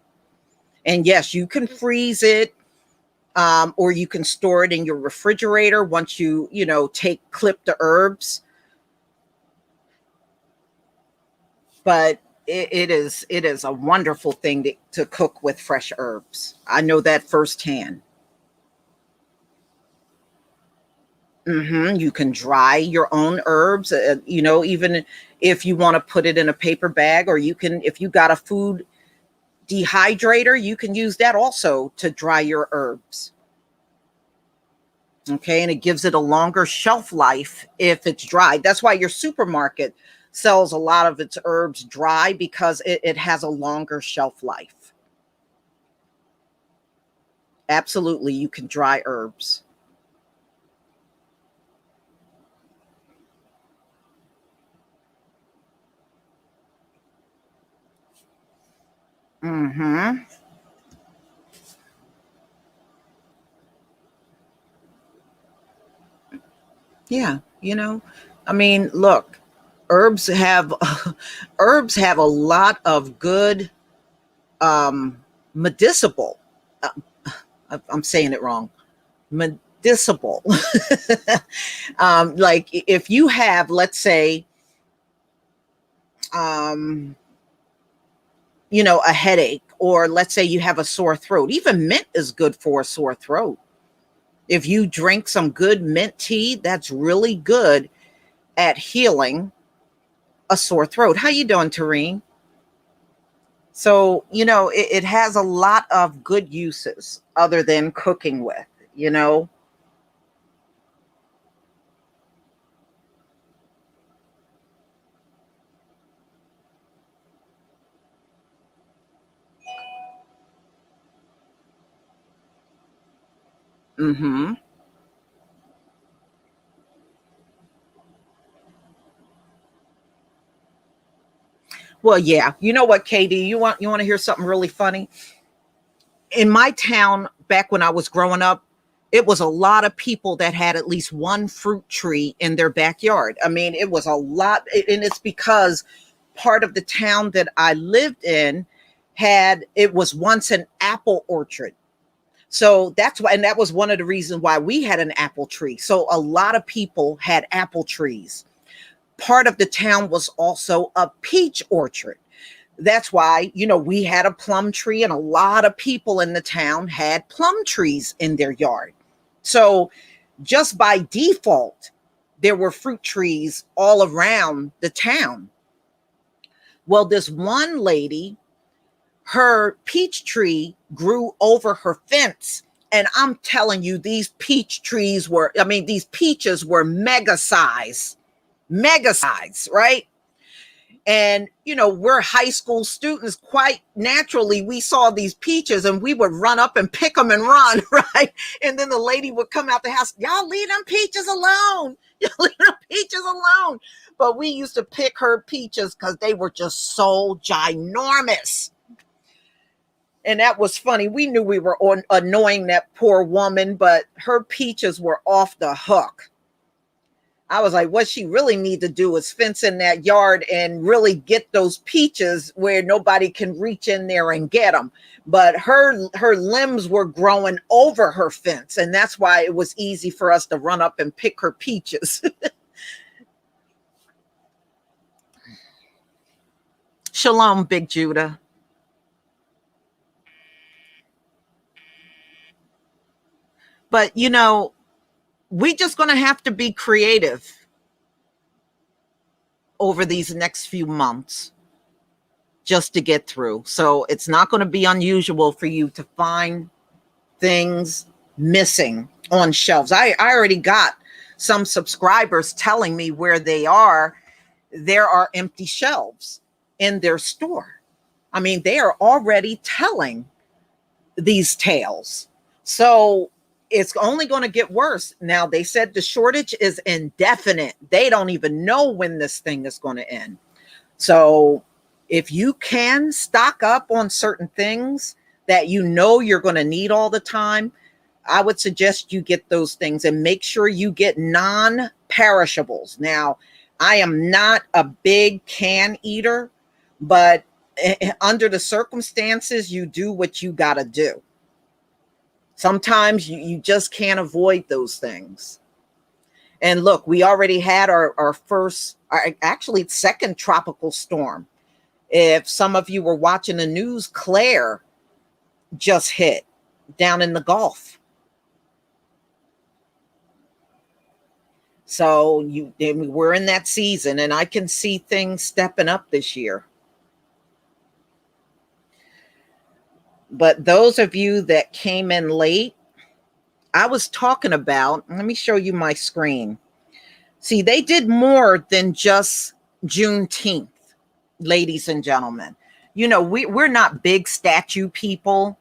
And yes, you can freeze it, or you can store it in your refrigerator once clip the herbs. But it is a wonderful thing to cook with fresh herbs. I know that firsthand. You can dry your own herbs, even if you want to put it in a paper bag, or you can, if you got a food dehydrator, you can use that also to dry your herbs. Okay, and it gives it a longer shelf life if it's dried. That's why your supermarket sells a lot of its herbs dry, because it has a longer shelf life. Absolutely, you can dry herbs. Mm-hmm. Yeah, I mean, look, herbs have herbs have a lot of good medicinal. Uh, I'm saying it wrong. Medicinal. Like if you have, let's say, um, a headache, or let's say you have a sore throat. Even mint is good for a sore throat. If you drink some good mint tea, that's really good at healing a sore throat. How you doing, Tareen? So, it has a lot of good uses other than cooking with, you know. Mm-hmm. Well, yeah. You know what, KD? You want to hear something really funny? In my town, back when I was growing up, it was a lot of people that had at least one fruit tree in their backyard. I mean, it was a lot, and it's because part of the town that I lived in it was once an apple orchard. So that's why, and that was one of the reasons why we had an apple tree. So a lot of people had apple trees. Part of the town was also a peach orchard. That's why, we had a plum tree, and a lot of people in the town had plum trees in their yard. So just by default, there were fruit trees all around the town. Well, this one lady, her peach tree grew over her fence. And I'm telling you, these peaches were mega size, right? And, we're high school students. Quite naturally, we saw these peaches and we would run up and pick them and run, right? And then the lady would come out the house, y'all leave them peaches alone. Y'all leave them peaches alone. But we used to pick her peaches because they were just so ginormous. And that was funny. We knew we were annoying that poor woman, but her peaches were off the hook. I was like, what she really need to do is fence in that yard and really get those peaches where nobody can reach in there and get them. But her limbs were growing over her fence, and that's why it was easy for us to run up and pick her peaches. Shalom, Big Judah. But we just going to have to be creative over these next few months just to get through. So it's not going to be unusual for you to find things missing on shelves. I already got some subscribers telling me where they are. There are empty shelves in their store. I mean, they are already telling these tales. So it's only going to get worse. Now, they said the shortage is indefinite. They don't even know when this thing is going to end. So if you can stock up on certain things that you're going to need all the time, I would suggest you get those things and make sure you get non-perishables. Now, I am not a big can eater, but under the circumstances, you do what you got to do. Sometimes you just can't avoid those things. And look, we already had our second tropical storm. If some of you were watching the news, Claire just hit down in the Gulf. So we're in that season, and I can see things stepping up this year. But those of you that came in late, I was talking about, let me show you my screen. See, they did more than just Juneteenth, ladies and gentlemen. We're not big statue people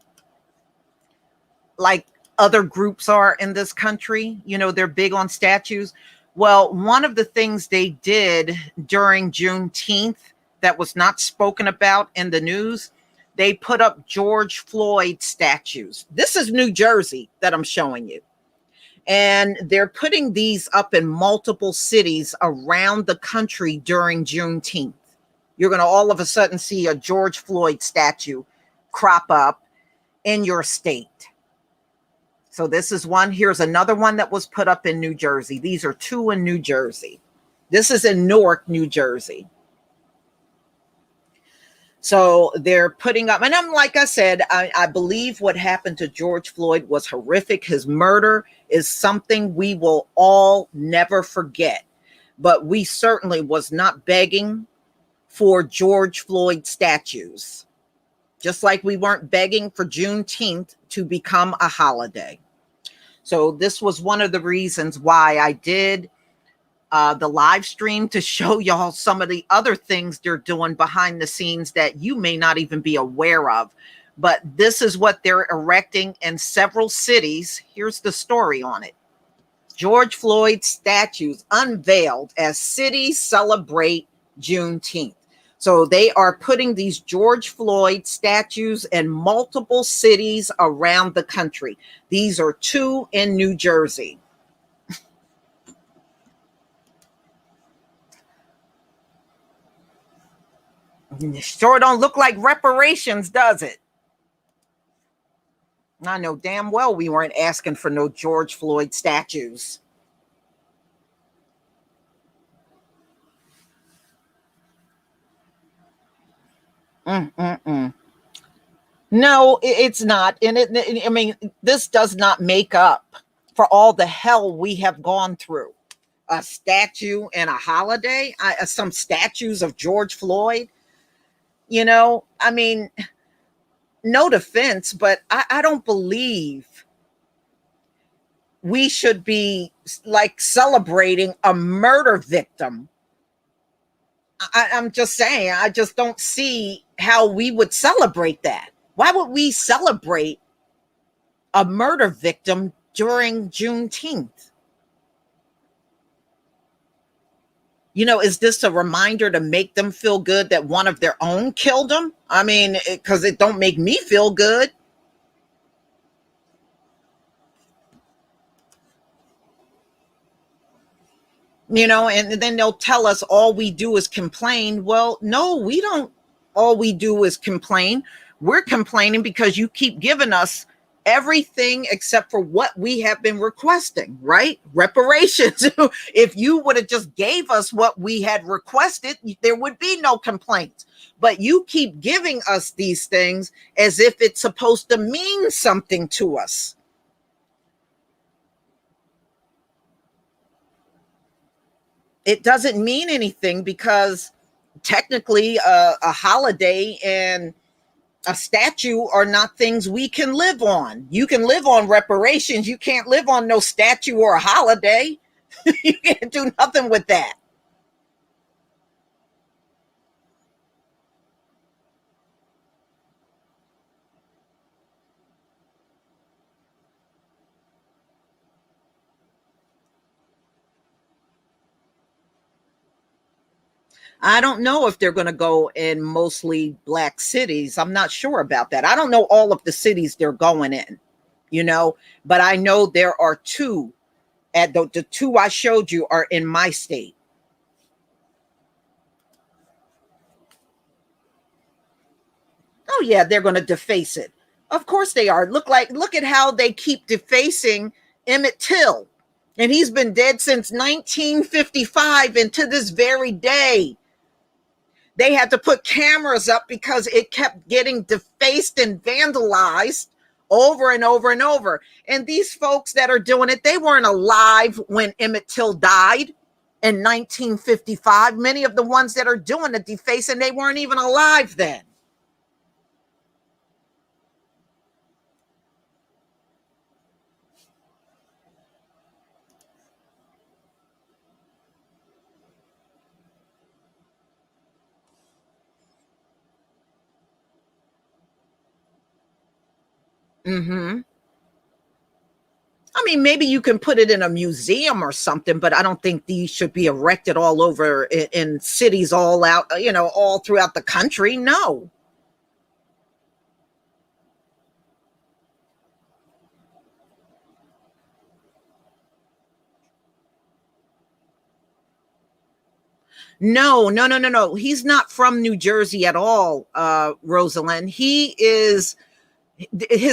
like other groups are in this country. They're big on statues. Well, one of the things they did during Juneteenth that was not spoken about in the news, they put up George Floyd statues. This is New Jersey that I'm showing you. And they're putting these up in multiple cities around the country during Juneteenth. You're going to all of a sudden see a George Floyd statue crop up in your state. So this is one. Here's another one that was put up in New Jersey. These are two in New Jersey. This is in Newark, New Jersey. So they're putting up, and like I said, I believe what happened to George Floyd was horrific. His murder is something we will all never forget. But we certainly was not begging for George Floyd statues, just like we weren't begging for Juneteenth to become a holiday. So this was one of the reasons why I did the live stream, to show y'all some of the other things they're doing behind the scenes that you may not even be aware of. But this is what they're erecting in several cities. Here's the story on it. George Floyd statues unveiled as cities celebrate Juneteenth. So they are putting these George Floyd statues in multiple cities around the country. These are two in New Jersey. Sure don't look like reparations, does it? I know damn well we weren't asking for no George Floyd statues. No, it's not. And I mean, this does not make up for all the hell we have gone through. A statue and a holiday, some statues of George Floyd. I mean, no defense, but I don't believe we should be like celebrating a murder victim. I'm just saying, I just don't see how we would celebrate that. Why would we celebrate a murder victim during Juneteenth? Is this a reminder to make them feel good that one of their own killed them? I mean, because it don't make me feel good. And then they'll tell us all we do is complain. Well, no, we don't. All we do is complain. We're complaining because you keep giving us everything except for what we have been requesting, right? Reparations. If you would have just gave us what we had requested, there would be no complaints. But you keep giving us these things as if it's supposed to mean something to us. It doesn't mean anything because technically a holiday and a statue are not things we can live on. You can live on reparations. You can't live on no statue or a holiday. You can't do nothing with that. I don't know if they're going to go in mostly black cities. I'm not sure about that. I don't know all of the cities they're going in, but I know there are two. At the two I showed you are in my state. Oh yeah, they're going to deface it. Of course they are. Look at how they keep defacing Emmett Till. And he's been dead since 1955 and to this very day. They had to put cameras up because it kept getting defaced and vandalized over and over and over. And these folks that are doing it, they weren't alive when Emmett Till died in 1955. Many of the ones that are doing the defacing, they weren't even alive then. Mm-hmm. I mean, maybe you can put it in a museum or something, but I don't think these should be erected all over in cities all out, all throughout the country. No. No, no, no, no, no. He's not from New Jersey at all, Rosalind. His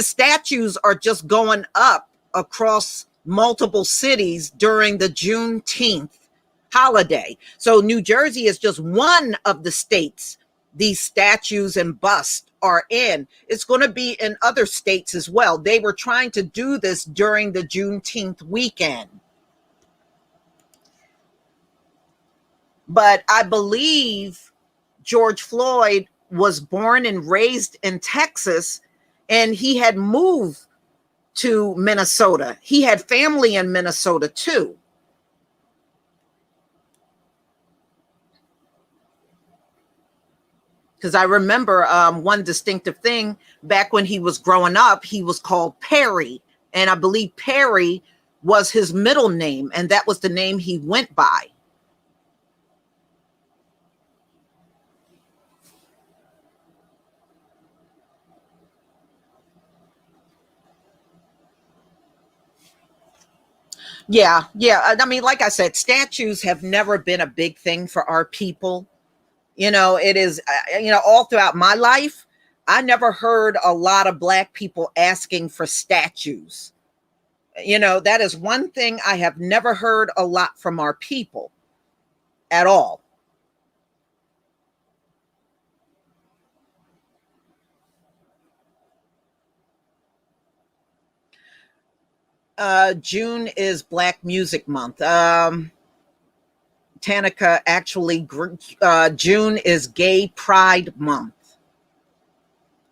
statues are just going up across multiple cities during the Juneteenth holiday. So New Jersey is just one of the states these statues and busts are in. It's going to be in other states as well. They were trying to do this during the Juneteenth weekend. But I believe George Floyd was born and raised in Texas, and he had moved to Minnesota. He had family in Minnesota too. Because I remember one distinctive thing back when he was growing up, he was called Perry. And I believe Perry was his middle name, and that was the name he went by. Yeah, yeah. I mean, like I said, statues have never been a big thing for our people. It is, all throughout my life, I never heard a lot of black people asking for statues. That is one thing I have never heard a lot from our people at all. June is Black Music Month. Tanika, actually, June is Gay Pride Month.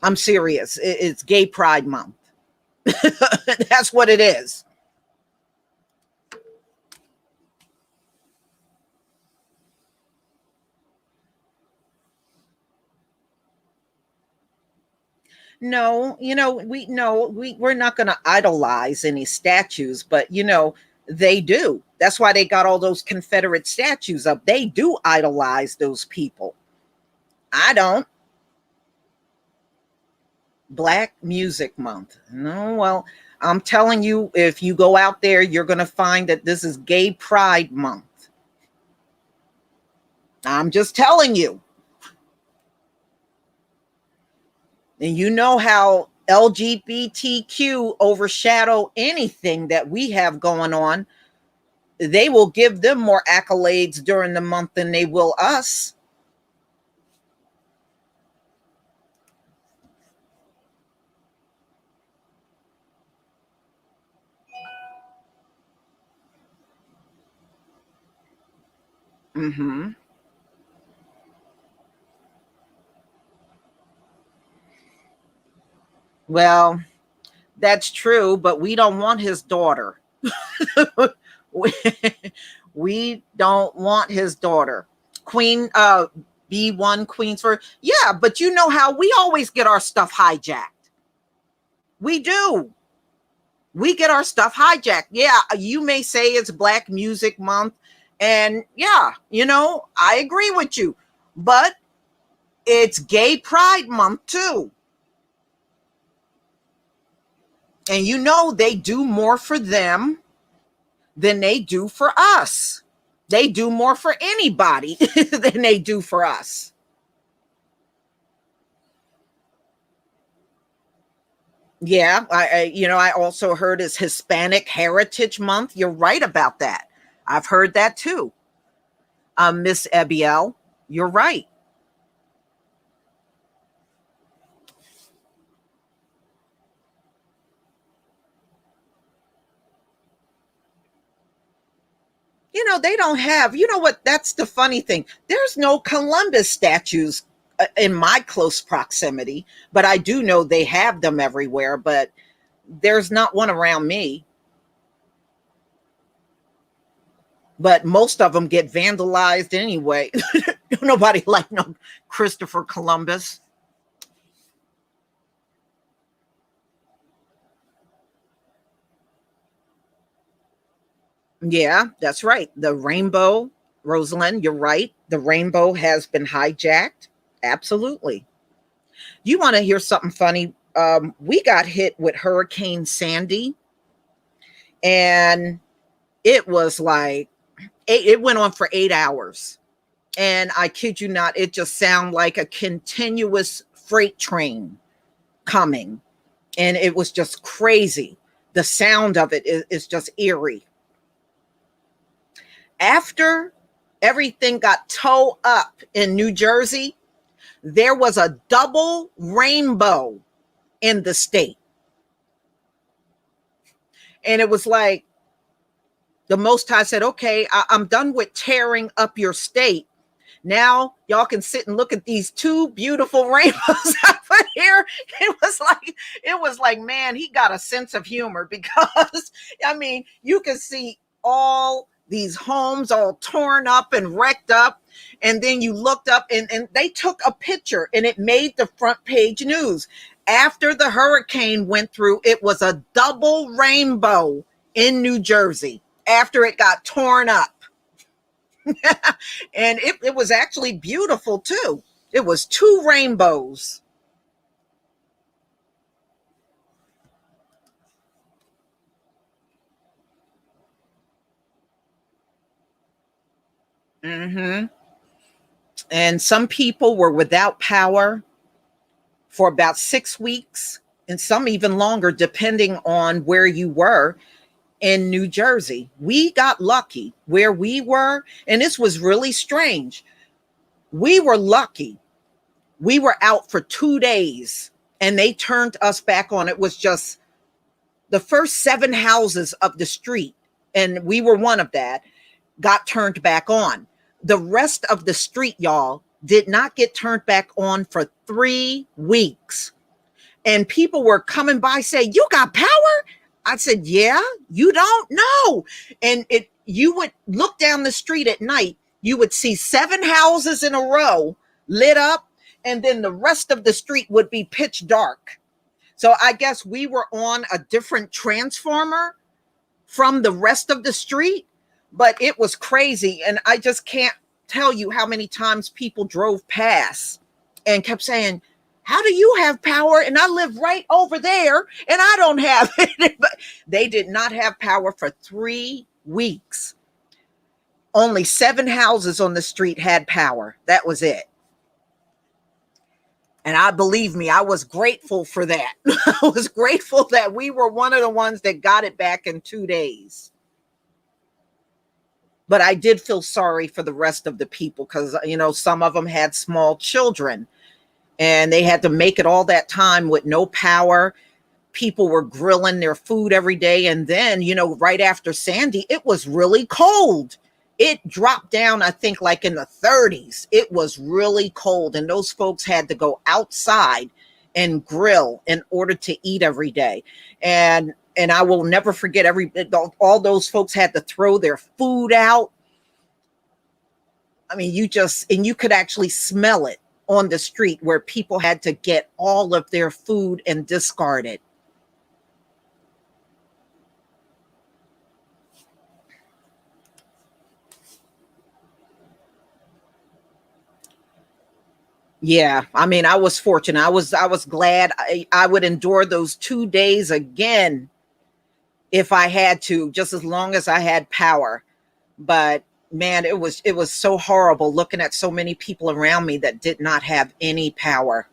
I'm serious. It's Gay Pride Month. That's what it is. No, we're not going to idolize any statues, but they do. That's why they got all those Confederate statues up. They do idolize those people. I don't. Black Music Month. No, well, I'm telling you, if you go out there, you're going to find that this is Gay Pride Month. I'm just telling you. And you know how LGBTQ overshadow anything that we have going on. They will give them more accolades during the month than they will us. Mm-hmm. Well, that's true, but we don't want his daughter. we, we don't want his daughter. Queen B1 Queens for yeah, but you know how we always get our stuff hijacked. We do. We get our stuff hijacked. Yeah, you may say it's Black Music Month, and yeah, I agree with you. But it's Gay Pride Month too. And they do more for them than they do for us. They do more for anybody than they do for us. Yeah, I also heard it's Hispanic Heritage Month. You're right about that. I've heard that too. Miss Ebiel, you're right. They don't have, what? That's the funny thing. There's no Columbus statues in my close proximity, but I do know they have them everywhere, but there's not one around me. But most of them get vandalized anyway. Nobody like no Christopher Columbus. Yeah, that's right. The rainbow, Rosalind, you're right. The rainbow has been hijacked. Absolutely. You want to hear something funny? We got hit with Hurricane Sandy, and it was like it went on for 8 hours. And I kid you not, it just sounded like a continuous freight train coming. And it was just crazy. The sound of it is just eerie. After everything got towed up in New Jersey, there was a double rainbow in the state. And it was like the Most High said, okay, I'm done with tearing up your state. Now y'all can sit and look at these two beautiful rainbows over here. It was like, man, he got a sense of humor because I mean, you can see all these homes all torn up and wrecked up. And then you looked up and they took a picture and it made the front page news. After the hurricane went through, it was a double rainbow in New Jersey after it got torn up. And it was actually beautiful too. It was two rainbows. Hmm. And some people were without power for about 6 weeks, and some even longer, depending on where you were in New Jersey. We got lucky where we were, and this was really strange. We were lucky. We were out for 2 days and they turned us back on. It was just the first 7 houses of the street, and we were one of that, got turned back on. The rest of the street, y'all, did not get turned back on for 3 weeks. And people were coming by saying, you got power? I said, yeah, you don't know. And you would look down the street at night, you would see 7 houses in a row lit up, and then the rest of the street would be pitch dark. So I guess we were on a different transformer from the rest of the street, but it was crazy. And I just can't tell you how many times people drove past and kept saying, how do you have power? And I live right over there and I don't have it. But they did not have power for 3 weeks. Only 7 houses on the street had power. That was it. And believe me, I was grateful for that. I was grateful that we were one of the ones that got it back in 2 days. But I did feel sorry for the rest of the people because, some of them had small children and they had to make it all that time with no power. People were grilling their food every day. And then, right after Sandy, it was really cold. It dropped down, I think, like in the 30s. It was really cold. And those folks had to go outside and grill in order to eat every day. And I will never forget, all those folks had to throw their food out. I mean, you could actually smell it on the street where people had to get all of their food and discard it. Yeah, I mean, I was fortunate. I was glad I would endure those 2 days again if I had to, just as long as I had power. But man, it was so horrible looking at so many people around me that did not have any power.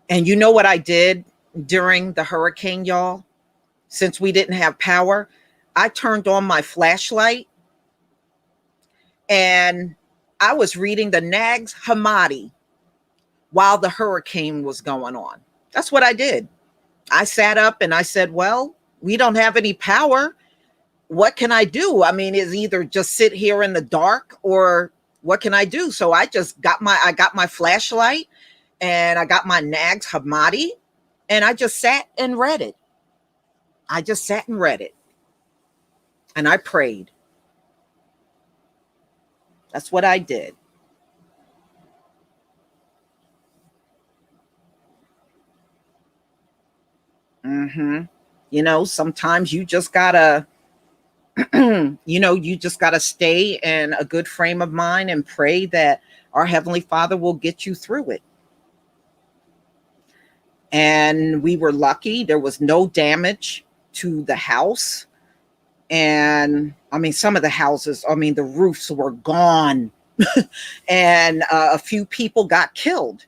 And you know what I did during the hurricane, y'all? Since we didn't have power, I turned on my flashlight and I was reading the Nag Hammadi while the hurricane was going on. That's what I did. I sat up and I said, well, we don't have any power. What can I do? I mean, it's either just sit here in the dark or what can I do? So I got my flashlight and I got my Nag Hammadi and I just sat and read it. I just sat and read it. And I prayed. That's what I did. Sometimes you just gotta, you just gotta stay in a good frame of mind and pray that our Heavenly Father will get you through it. And we were lucky. There was no damage to the house. And I mean, some of the houses, the roofs were gone. And a few people got killed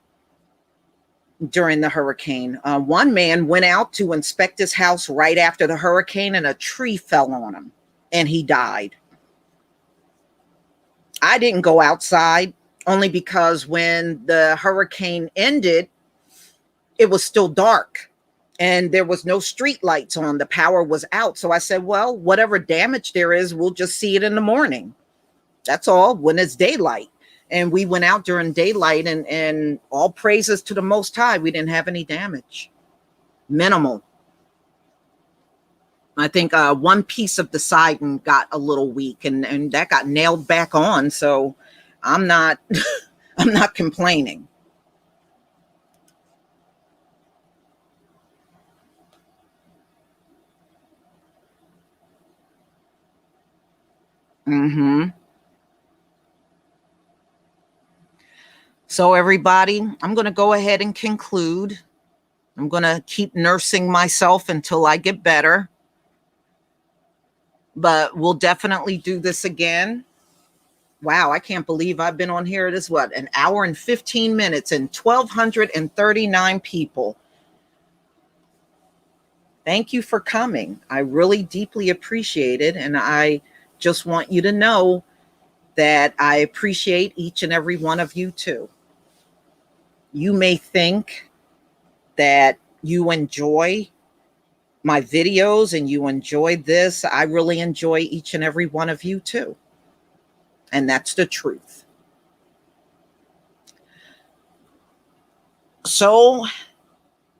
during the hurricane. One man went out to inspect his house right after the hurricane and a tree fell on him and he died. I didn't go outside only because when the hurricane ended, it was still dark and there was no street lights on. The power was out. So I said, well, whatever damage there is, we'll just see it in the morning. That's all, when it's daylight. And we went out during daylight and all praises to the Most High. We didn't have any damage. Minimal. I think one piece of the siding got a little weak and that got nailed back on. So I'm not, I'm not complaining. So everybody, I'm going to go ahead and conclude. I'm going to keep nursing myself until I get better. But we'll definitely do this again. Wow, I can't believe I've been on here. It is what, an hour and 15 minutes and 1,239 people. Thank you for coming. I really deeply appreciate it. And I just want you to know that I appreciate each and every one of you too. You may think that you enjoy my videos and you enjoy this. I really enjoy each and every one of you too. And that's the truth. So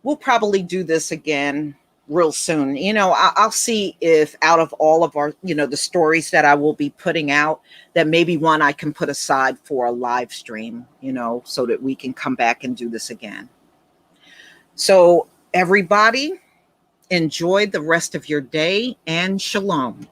we'll probably do this again real soon. I'll see if out of all of our, the stories that I will be putting out, that maybe one I can put aside for a live stream, so that we can come back and do this again. So everybody, enjoy the rest of your day and shalom.